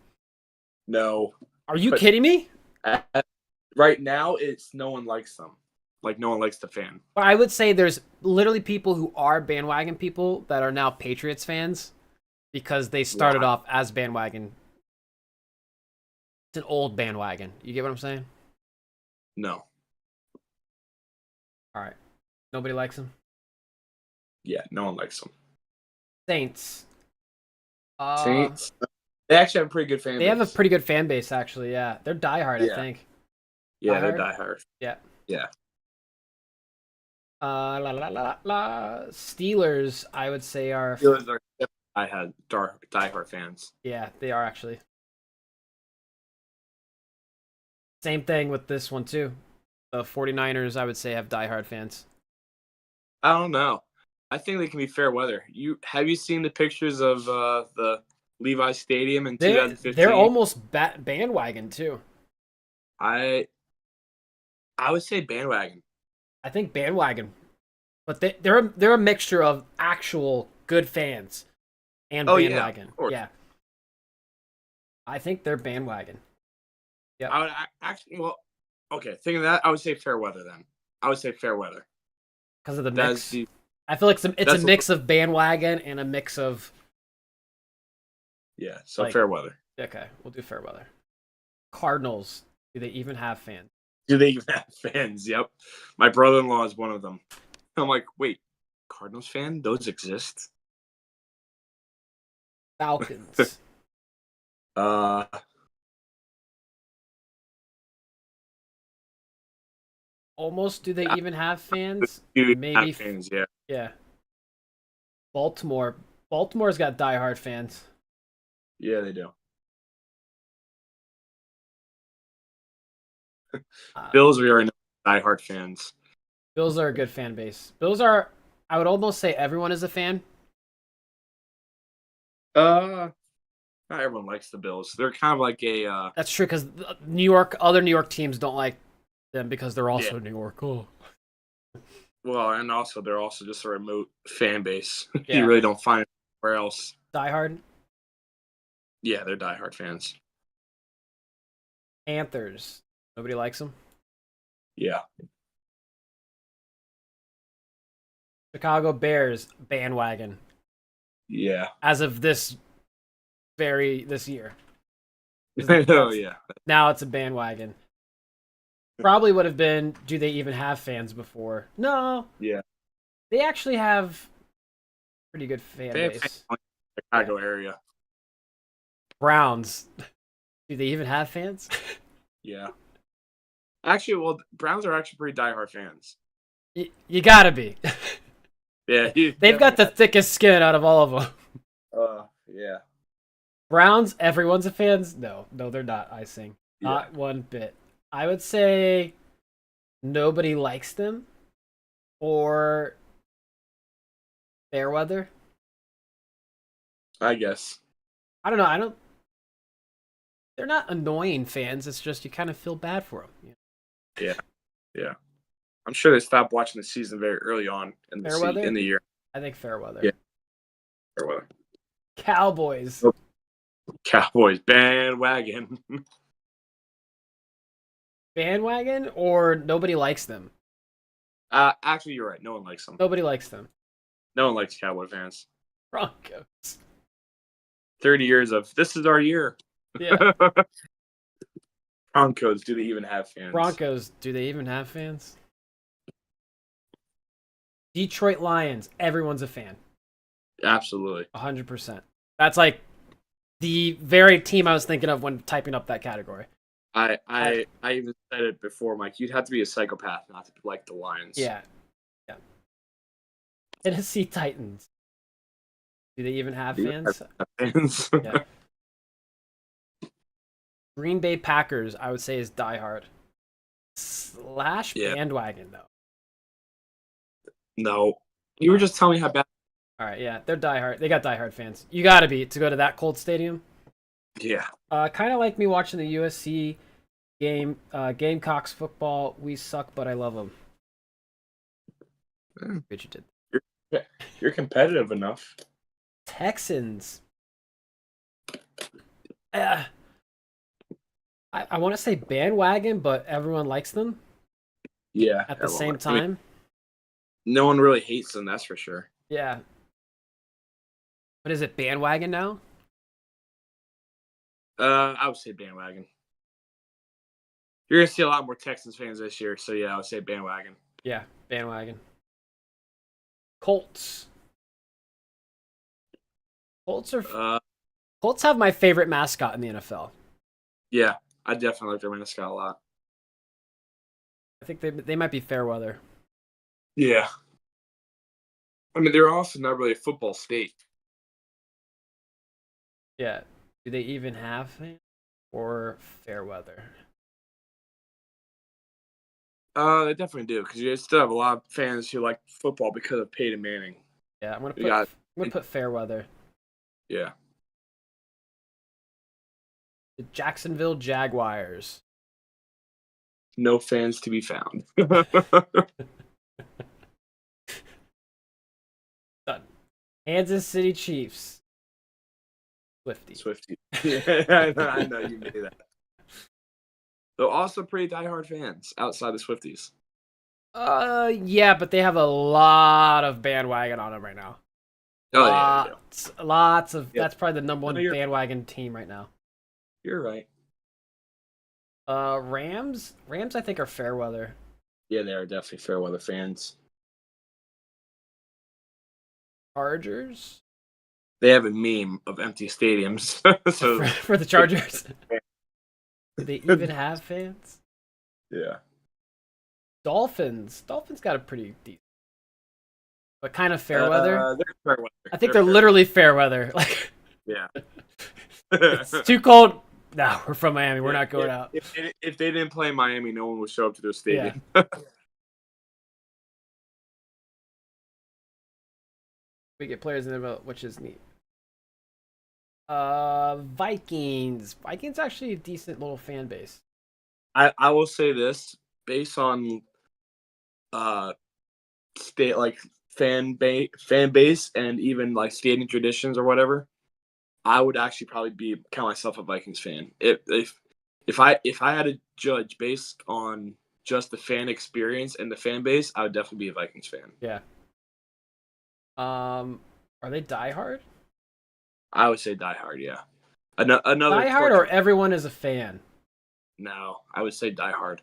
No. Are you But- kidding me? Right now, it's no one likes them. Like no one likes the fan. But I would say there's literally people who are bandwagon people that are now Patriots fans because they started Wow. off as bandwagon. It's an old bandwagon. You get what I'm saying? No. All right. Nobody likes them. Yeah, no one likes them. Saints. Saints. They actually have a pretty good fan They base. have a pretty good fan base, actually. Yeah, they're diehard. I Yeah. think. Yeah, they're diehard? diehard. Yeah. Yeah. Steelers, I would say are. Steelers are diehard fans. Yeah, they are actually. Same thing with this one too. The 49ers, I would say, have diehard fans. I don't know. I think they can be fair weather. Have you seen the pictures of the Levi Stadium in 2015? They're almost bandwagon too. I would say bandwagon. I think bandwagon, but they're a mixture of actual good fans and Oh, yeah, bandwagon. of course. Yeah, I think they're bandwagon. Yep. I would actually. Well, okay. Thinking of that, I would say fair weather then. I would say fair weather. Because of the That's mix. I feel like it's that's a mix of bandwagon and a mix of. Yeah, so Like- fair weather. Okay, we'll do fair weather. Cardinals. Do they even have fans? Do they even have fans? Yep. My brother-in-law is one of them. I'm like, wait, Cardinals fan? Those exist? Falcons. Uh, Almost. Do they even have fans? dude, Maybe. have fans, yeah. Yeah. Baltimore. Baltimore's got diehard fans. Yeah, they do. Bills, we already know diehard fans. Bills are a good fan base. Bills are. I would almost say everyone is a fan. Not everyone likes the Bills. They're kind of like a That's true because other New York teams don't like them because they're also New York. Oh. well, and also they're also just a remote fan base. Yeah. You really don't find it anywhere else. Diehard. Yeah, they're diehard fans. Panthers. Nobody likes them. Yeah. Chicago Bears bandwagon Yeah. as of this year. Oh yeah. Now it's a bandwagon. Probably would have been. Do they even have fans before? No. Yeah. They actually have pretty good fan They have base. fans in the Chicago area. Browns. Do they even have fans? Yeah. Actually, well, Browns are actually pretty diehard fans. You gotta be. Yeah. They've got the thickest skin out of all of them. Yeah. Browns, everyone's a fans? No, they're not icing. Yeah. Not one bit. I would say nobody likes them or fair weather. I guess. I don't know. They're not annoying fans. It's just you kind of feel bad for them. Yeah. I'm sure they stopped watching the season very early on in Fair weather? in the year. I think fair weather. Yeah. Fair weather. Cowboys. Cowboys bandwagon. Bandwagon or nobody likes them? Actually, you're right. No one likes them. Nobody likes them. No one likes Cowboy fans. Broncos. 30 years of this is our year. Yeah. Broncos, do they even have fans? Broncos, do they even have fans? Detroit Lions, everyone's a fan. Absolutely. 100%. That's like the very team I was thinking of when typing up that category. I even said it before, Mike. You'd have to be a psychopath not to like the Lions. Yeah. Yeah. Tennessee Titans. Do they even have fans? Fans. Yeah. Green Bay Packers, I would say, is diehard. / Yeah. bandwagon, though. No. You were just telling me how bad. All right, yeah, they're diehard. They got diehard fans. You got to be to go to that cold stadium. Yeah. Kind of like me watching the USC game, Gamecocks football. We suck, but I love them. Good, you did. You're competitive enough. Texans. I want to say bandwagon, but everyone likes them Yeah. at the same I mean, time. no one really hates them, that's for sure. Yeah. But is it bandwagon now? I would say bandwagon. You're gonna see a lot more Texans fans this year, so yeah, I would say bandwagon. Yeah, bandwagon. Colts. Colts have my favorite mascot in the NFL. Yeah, I definitely like their mascot a lot. I think they might be fair weather. Yeah. I mean, they're also not really a football state. Yeah. Do they even have fans or fair weather? They definitely do, because you still have a lot of fans who like football because of Peyton Manning. Yeah, I'm You gonna got- put fair weather. Yeah. The Jacksonville Jaguars. No fans to be found. Done. Kansas City Chiefs. Swifty. Swifty. Yeah, I know you made that. Though also pretty diehard fans outside the Swifties. Yeah, but they have a lot of bandwagon on them right now. Oh, yeah, they do. Lots of. Yeah. That's probably the number one No, you're- bandwagon team right now. You're right. Rams. Rams, I think, are fair weather. Yeah, they are definitely fair weather fans. Chargers. They have a meme of empty stadiums. So for the Chargers. Do they even have fans? yeah. Dolphins. Dolphins got a pretty deep, but kind of fair weather. They're fair weather. I think they're literally fair weather. Like, Yeah. it's too cold. No, we're from Miami. We're not going out. If they didn't play in Miami, no one would show up to their stadium. We get players in the middle, which is neat. Vikings. Vikings actually a decent little fan base. I will say this based on state like fan base and even like stadium traditions or whatever. I would actually probably count myself a Vikings fan. If I had to judge based on just the fan experience and the fan base, I would definitely be a Vikings fan. Yeah. Are they diehard? I would say Die Hard, yeah. Another Diehard or everyone is a fan? No, I would say Die Hard.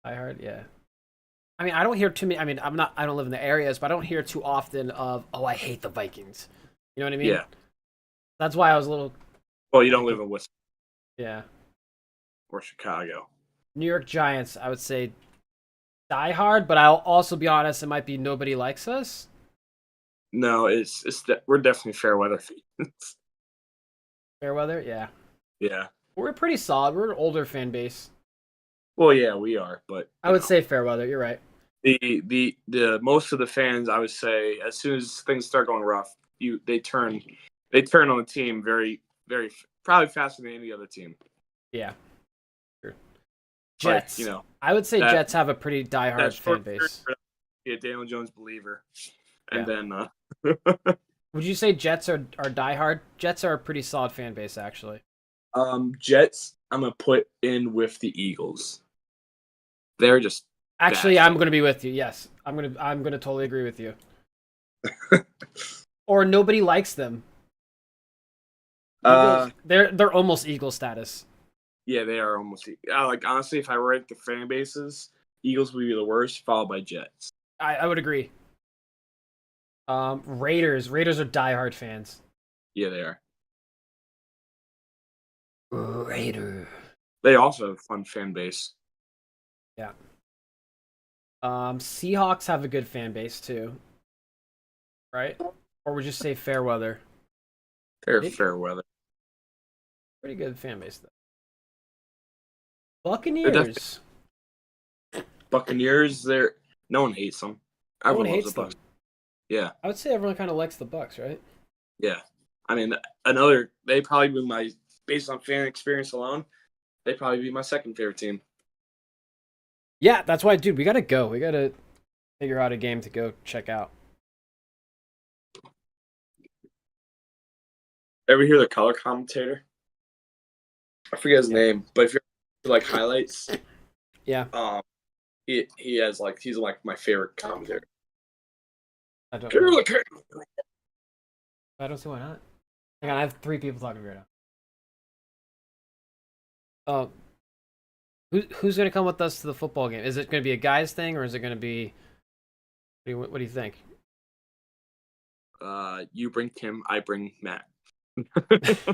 Diehard, yeah. I mean, I don't hear too many. I mean, I don't live in the areas, but I don't hear too often of, oh, I hate the Vikings. You know what I mean? Yeah. That's why I was a little. Well, you don't live in Wisconsin Yeah. or Chicago. New York Giants, I would say diehard, but I'll also be honest, it might be nobody likes us. No, we're definitely fair weather fans. Fair weather, yeah. Yeah. We're pretty solid. We're an older fan base. Well, yeah, we are, but I would say fair weather. You're right. the most of the fans, I would say, as soon as things start going rough, they turn on the team very, very probably faster than any other team. Yeah. Sure. Jets. Like, I would say Jets have a pretty diehard fan base. Yeah, Daniel Jones believer, and then. Would you say Jets are diehard? Jets are a pretty solid fan base, actually. Jets, I'm gonna put in with the Eagles. They're just actually. I'm gonna be with you. Yes, I'm gonna totally agree with you. Or nobody likes them. Uh, they're almost Eagle status. yeah, they are almost like honestly, if I rank the fan bases, Eagles would be the worst, followed by Jets. I would agree. Raiders are diehard fans. Yeah, they are. Raider. They also have a fun fan base. Yeah. Seahawks have a good fan base too, right? Or would you say fair weather? They're They- fair weather. Pretty good fan base though. definitely- Buccaneers. Buccaneers, no one hates them. No one Everyone loves hates the them. Bucs. Yeah, I would say everyone kind of likes the Bucks, right? yeah. I mean, they probably be based on fan experience alone, they'd probably be my second favorite team. Yeah, that's why, dude. We gotta go. We gotta figure out a game to go check out. Ever hear the color commentator? I forget his Yeah. name, but if you're like highlights, Yeah, he has he's like my favorite commentator. I don't. Carry Know. the cake. I don't see why not. Hang on, I have 3 people talking right now. Who's gonna come with us to the football game? Is it gonna be a guys thing or is it gonna be? What do you think? You bring Kim, I bring Matt.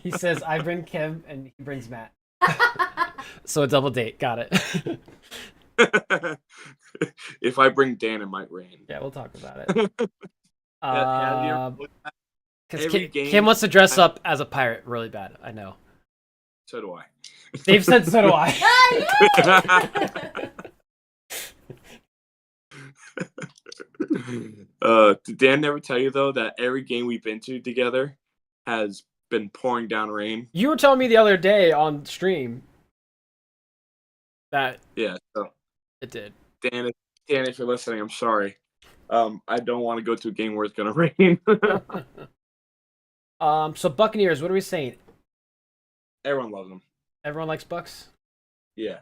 He says I bring Kim and he brings Matt. So a double date. Got it. If I bring Dan, it might rain. Yeah, we'll talk about it. Have you ever looked at- Because every game- Kim wants to dress up as a pirate really bad. I know. So do I. Dave said so do I. Did Dan never tell you though that every game we've been to together has been pouring down rain? You were telling me the other day on stream that Yeah. So it did. Dan, if you're listening, I'm sorry. I don't want to go to a game where it's gonna rain. So Buccaneers, what are we saying? Everyone loves them. Everyone likes Bucks? Yeah.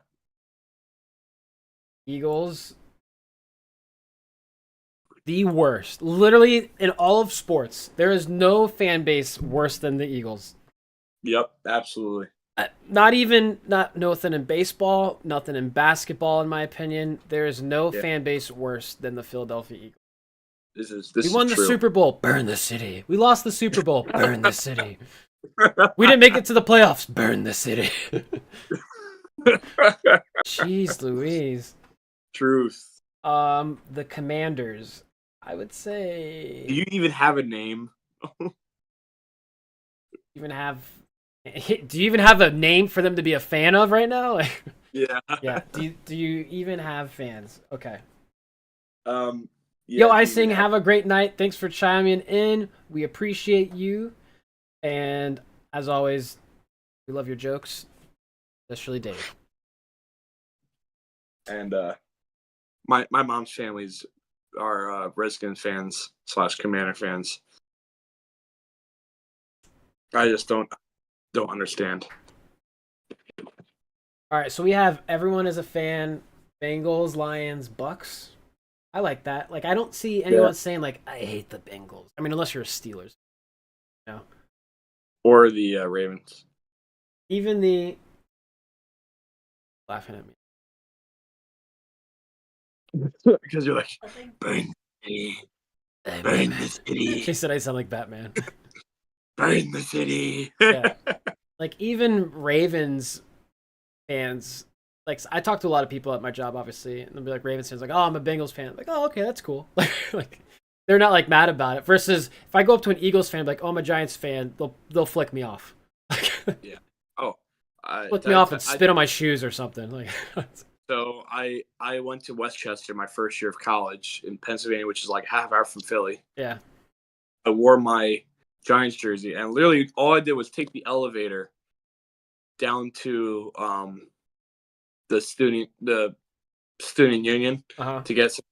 Eagles. The worst. Literally in all of sports, there is no fan base worse than the Eagles. Yep. Absolutely. Nothing in baseball, nothing in basketball, in my opinion. There is no Yeah. fan base worse than the Philadelphia Eagles. This We is won the true. Super Bowl. Burn the city. We lost the Super Bowl. Burn the city. We didn't make it to the playoffs. Burn the city. Jeez Louise. Truth. The Commanders. I would say Do you even have a name? even have do you even have a name for them to be a fan of right now? Yeah. Yeah. Do you even have fans? Okay. Yeah, Yo, do you Icing, have- have a great night. Thanks for chiming in. We appreciate you. And as always, we love your jokes. Especially Dave. And my mom's families are Redskins fans / Commander fans. I just don't understand. All right, so we have everyone is a fan. Bengals, Lions, Bucks. I like that. Like, I don't see anyone saying like, I hate the Bengals. I mean, unless you're a Steelers. You know? Or the Ravens. Even the laughing at me. Because you're like, burn the city, burn the She city, said I sound like Batman. burn the city. Yeah. Like, even Ravens fans, like, I talk to a lot of people at my job, obviously, and they'll be like, Ravens fans, like, oh, I'm a Bengals fan. Like, oh, okay, that's cool. Like, they're not like mad about it. Versus if I go up to an Eagles fan, like, oh, I'm a Giants fan, they'll flick me off. Oh, Flick me off and spit on my shoes or something. Like, So I went to Westchester my first year of college in Pennsylvania, which is like half hour from Philly. yeah. I wore my Giants jersey, and literally all I did was take the elevator down to the student union Uh-huh. to get some,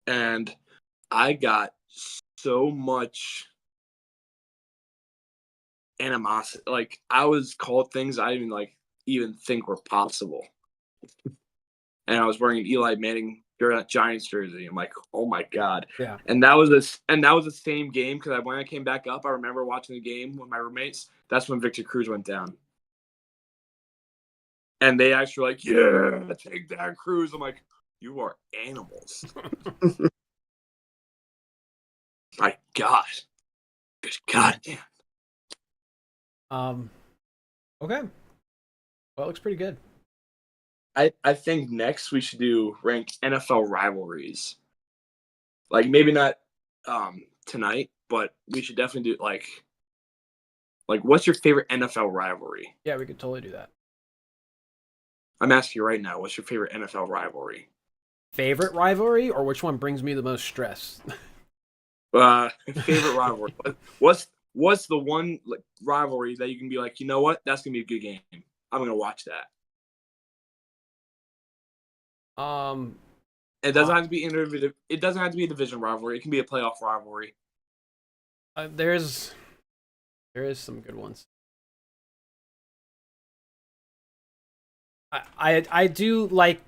and I got so much animosity. Like, I was called things I didn't even think were possible. And I was wearing an Eli Manning during that Giants jersey. I'm like, oh my god. Yeah. And that was the same game because when I came back up, I remember watching the game with my roommates. That's when Victor Cruz went down. And they actually were like, yeah, take down Cruz. I'm like, you are animals. My God. Good God, man. Okay. Well, it looks pretty good. I think next we should do rank NFL rivalries. Like maybe not tonight, but we should definitely do like what's your favorite NFL rivalry? Yeah, we could totally do that. I'm asking you right now, what's your favorite NFL rivalry? Favorite rivalry, or which one brings me the most stress? Favorite rivalry. What's the one rivalry that you can be like, you know what? That's gonna be a good game. I'm gonna watch that. It doesn't have to be individual. It doesn't have to be a division rivalry. It can be a playoff rivalry. There is some good ones. I do like.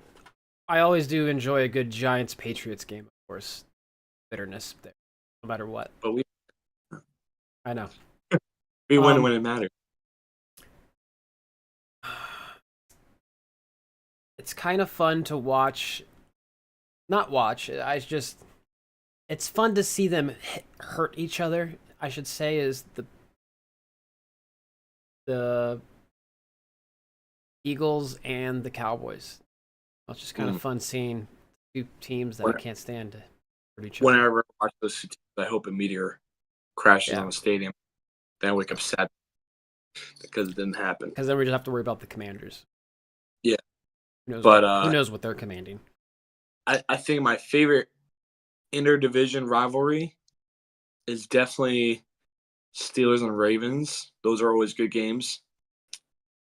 I always do enjoy a good Giants Patriots game. Of course, bitterness there, no matter what. But I know. We win when it matters. It's kind of fun to watch. Not watch. It's fun to see them hurt each other. I should say is the Eagles and the Cowboys. It's just kind of fun seeing two teams that I can't stand to hurt each other. Whenever I watch those two teams, I hope a meteor crashes on the stadium. Then I wake up sad because it didn't happen. Because then we just have to worry about the Commanders. Yeah. Who who knows what they're commanding? I think my favorite interdivision rivalry is definitely Steelers and Ravens. Those are always good games.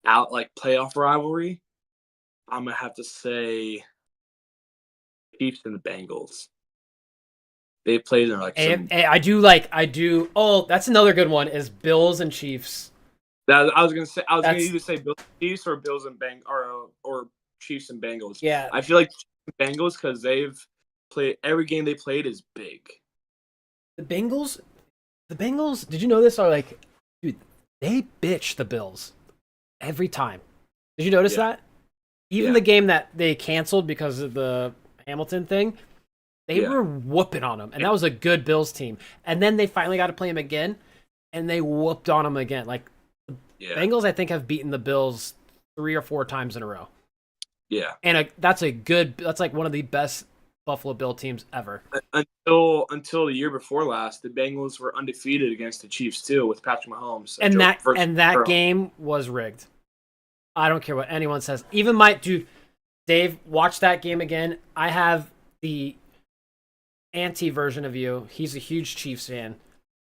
Out like playoff rivalry, I'm gonna have to say Chiefs and the Bengals. They played in like I do. Oh, that's another good one. Is Bills and Chiefs. I was gonna either say Bills and Chiefs or Bills and or Chiefs and Bengals. Yeah, I feel like Bengals because they've played every game they played is big. The Bengals. Did you know this? Are like, dude, they bitch the Bills every time. Did you notice that? Even the game that they canceled because of the Hamilton thing, they were whooping on them, and that was a good Bills team. And then they finally got to play them again, and they whooped on them again. Like the Bengals, I think have beaten the Bills 3 or 4 times in a row. Yeah, and that's like one of the best Buffalo Bill teams ever. Until the year before last, the Bengals were undefeated against the Chiefs too with Patrick Mahomes. And that game was rigged. I don't care what anyone says. Even Dave, watch that game again. I have the anti version of you. He's a huge Chiefs fan.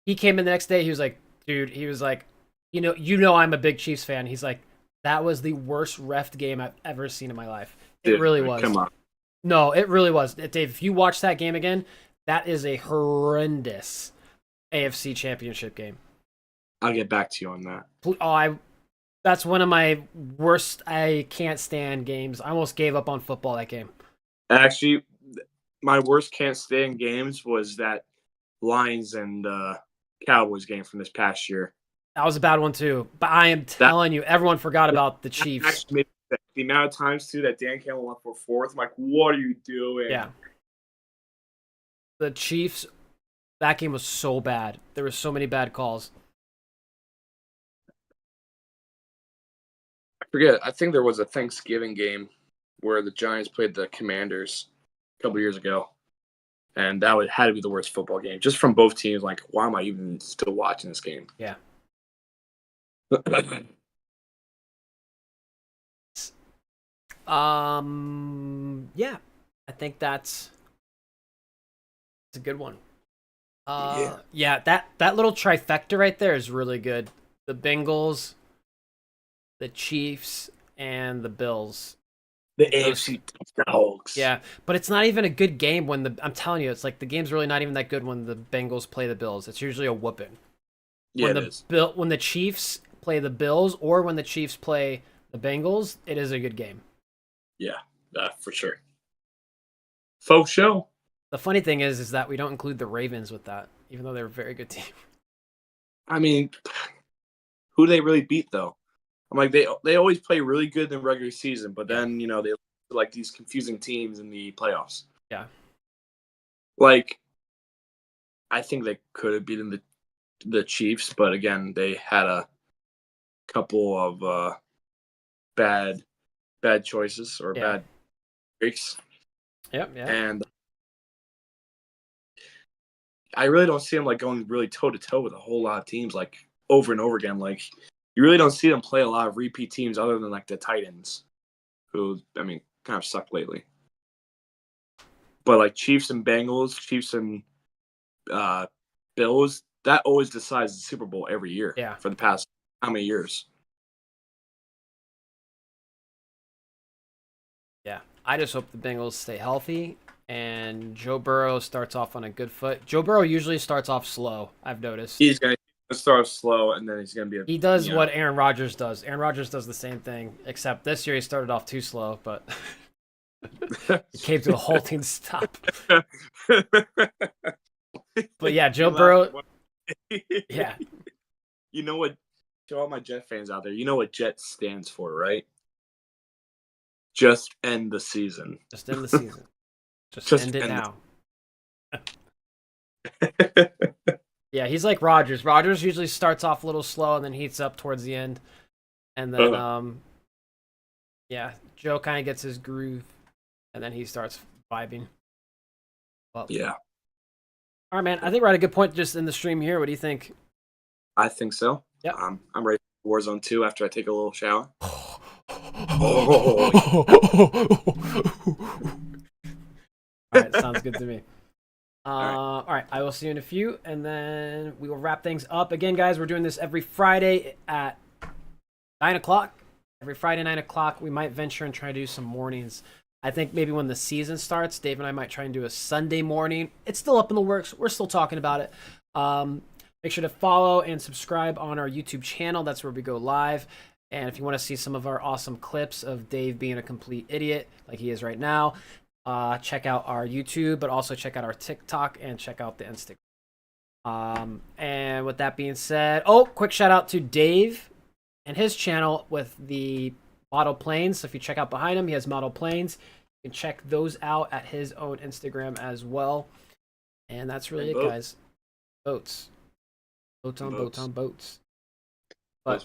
He came in the next day. He was like, dude. He was like, you know, I'm a big Chiefs fan. He's like, that was the worst ref game I've ever seen in my life. It really was. Come on. No, it really was. Dave, if you watch that game again, that is a horrendous AFC Championship game. I'll get back to you on that. That's one of my worst. I can't stand games. I almost gave up on football that game. Actually, my worst can't stand games was that Lions and Cowboys game from this past year. That was a bad one too. But I am telling you, everyone forgot about the Chiefs. Actually, the amount of times too that Dan Campbell went for fourth, I'm like, what are you doing? Yeah. The Chiefs, that game was so bad. There were so many bad calls. I forget. I think there was a Thanksgiving game where the Giants played the Commanders a couple years ago, and that had to be the worst football game just from both teams. Like, why am I even still watching this game? Yeah. Yeah, I think that's a good one. Yeah, that little trifecta right there is really good. The Bengals, the Chiefs, and the Bills. The AFC dogs. Yeah, but it's not even a good game when I'm telling you, it's like the game's really not even that good when the Bengals play the Bills. It's usually a whooping. Yeah, when the Chiefs play the Bills or when the Chiefs play the Bengals, it is a good game. Yeah, for sure. Faux show. The funny thing is that we don't include the Ravens with that, even though they're a very good team. I mean, who do they really beat though? I'm like they always play really good in the regular season, but then they like these confusing teams in the playoffs. Yeah. Like, I think they could have beaten the Chiefs, but again, they had a couple of bad choices or bad breaks. Yep. Yeah. And I really don't see them like going really toe to toe with a whole lot of teams like over and over again. Like, you really don't see them play a lot of repeat teams other than like the Titans, who kind of suck lately. But like Chiefs and Bengals, Chiefs and Bills, that always decides the Super Bowl every year. Yeah. For the past how many years? Yeah. I just hope the Bengals stay healthy and Joe Burrow starts off on a good foot. Joe Burrow usually starts off slow, I've noticed. He's going to start slow, and then he's going to be He does what Aaron Rodgers does. Aaron Rodgers does the same thing, except this year he started off too slow, but he came to a halting stop. But yeah, Joe Burrow. Yeah. You know what? To all my Jet fans out there, you know what Jet stands for, right? Just end the season. Just end the season. Just end it now. Yeah, he's like Rodgers. Rodgers usually starts off a little slow and then heats up towards the end. And then, yeah, Joe kind of gets his groove and then he starts vibing. Well, yeah. All right, man. I think we're at a good point just in the stream here. What do you think? I think so. Yep. I'm ready for Warzone 2 after I take a little shower. All right, sounds good to me. All right, I will see you in a few, and then we will wrap things up. Again, guys, we're doing this every Friday at 9 o'clock. Every Friday, 9 o'clock. We might venture and try to do some mornings. I think maybe when the season starts, Dave and I might try and do a Sunday morning. It's still up in the works. We're still talking about it. Make sure to follow and subscribe on our YouTube channel. That's where we go live. And if you want to see some of our awesome clips of Dave being a complete idiot like he is right now, check out our YouTube, but also check out our TikTok and check out the Instagram. And with that being said, quick shout out to Dave and his channel with the model planes. So if you check out behind him, he has model planes. You can check those out at his own Instagram as well. And that's really it, guys. Boats. Boats on boats on boats. Boats.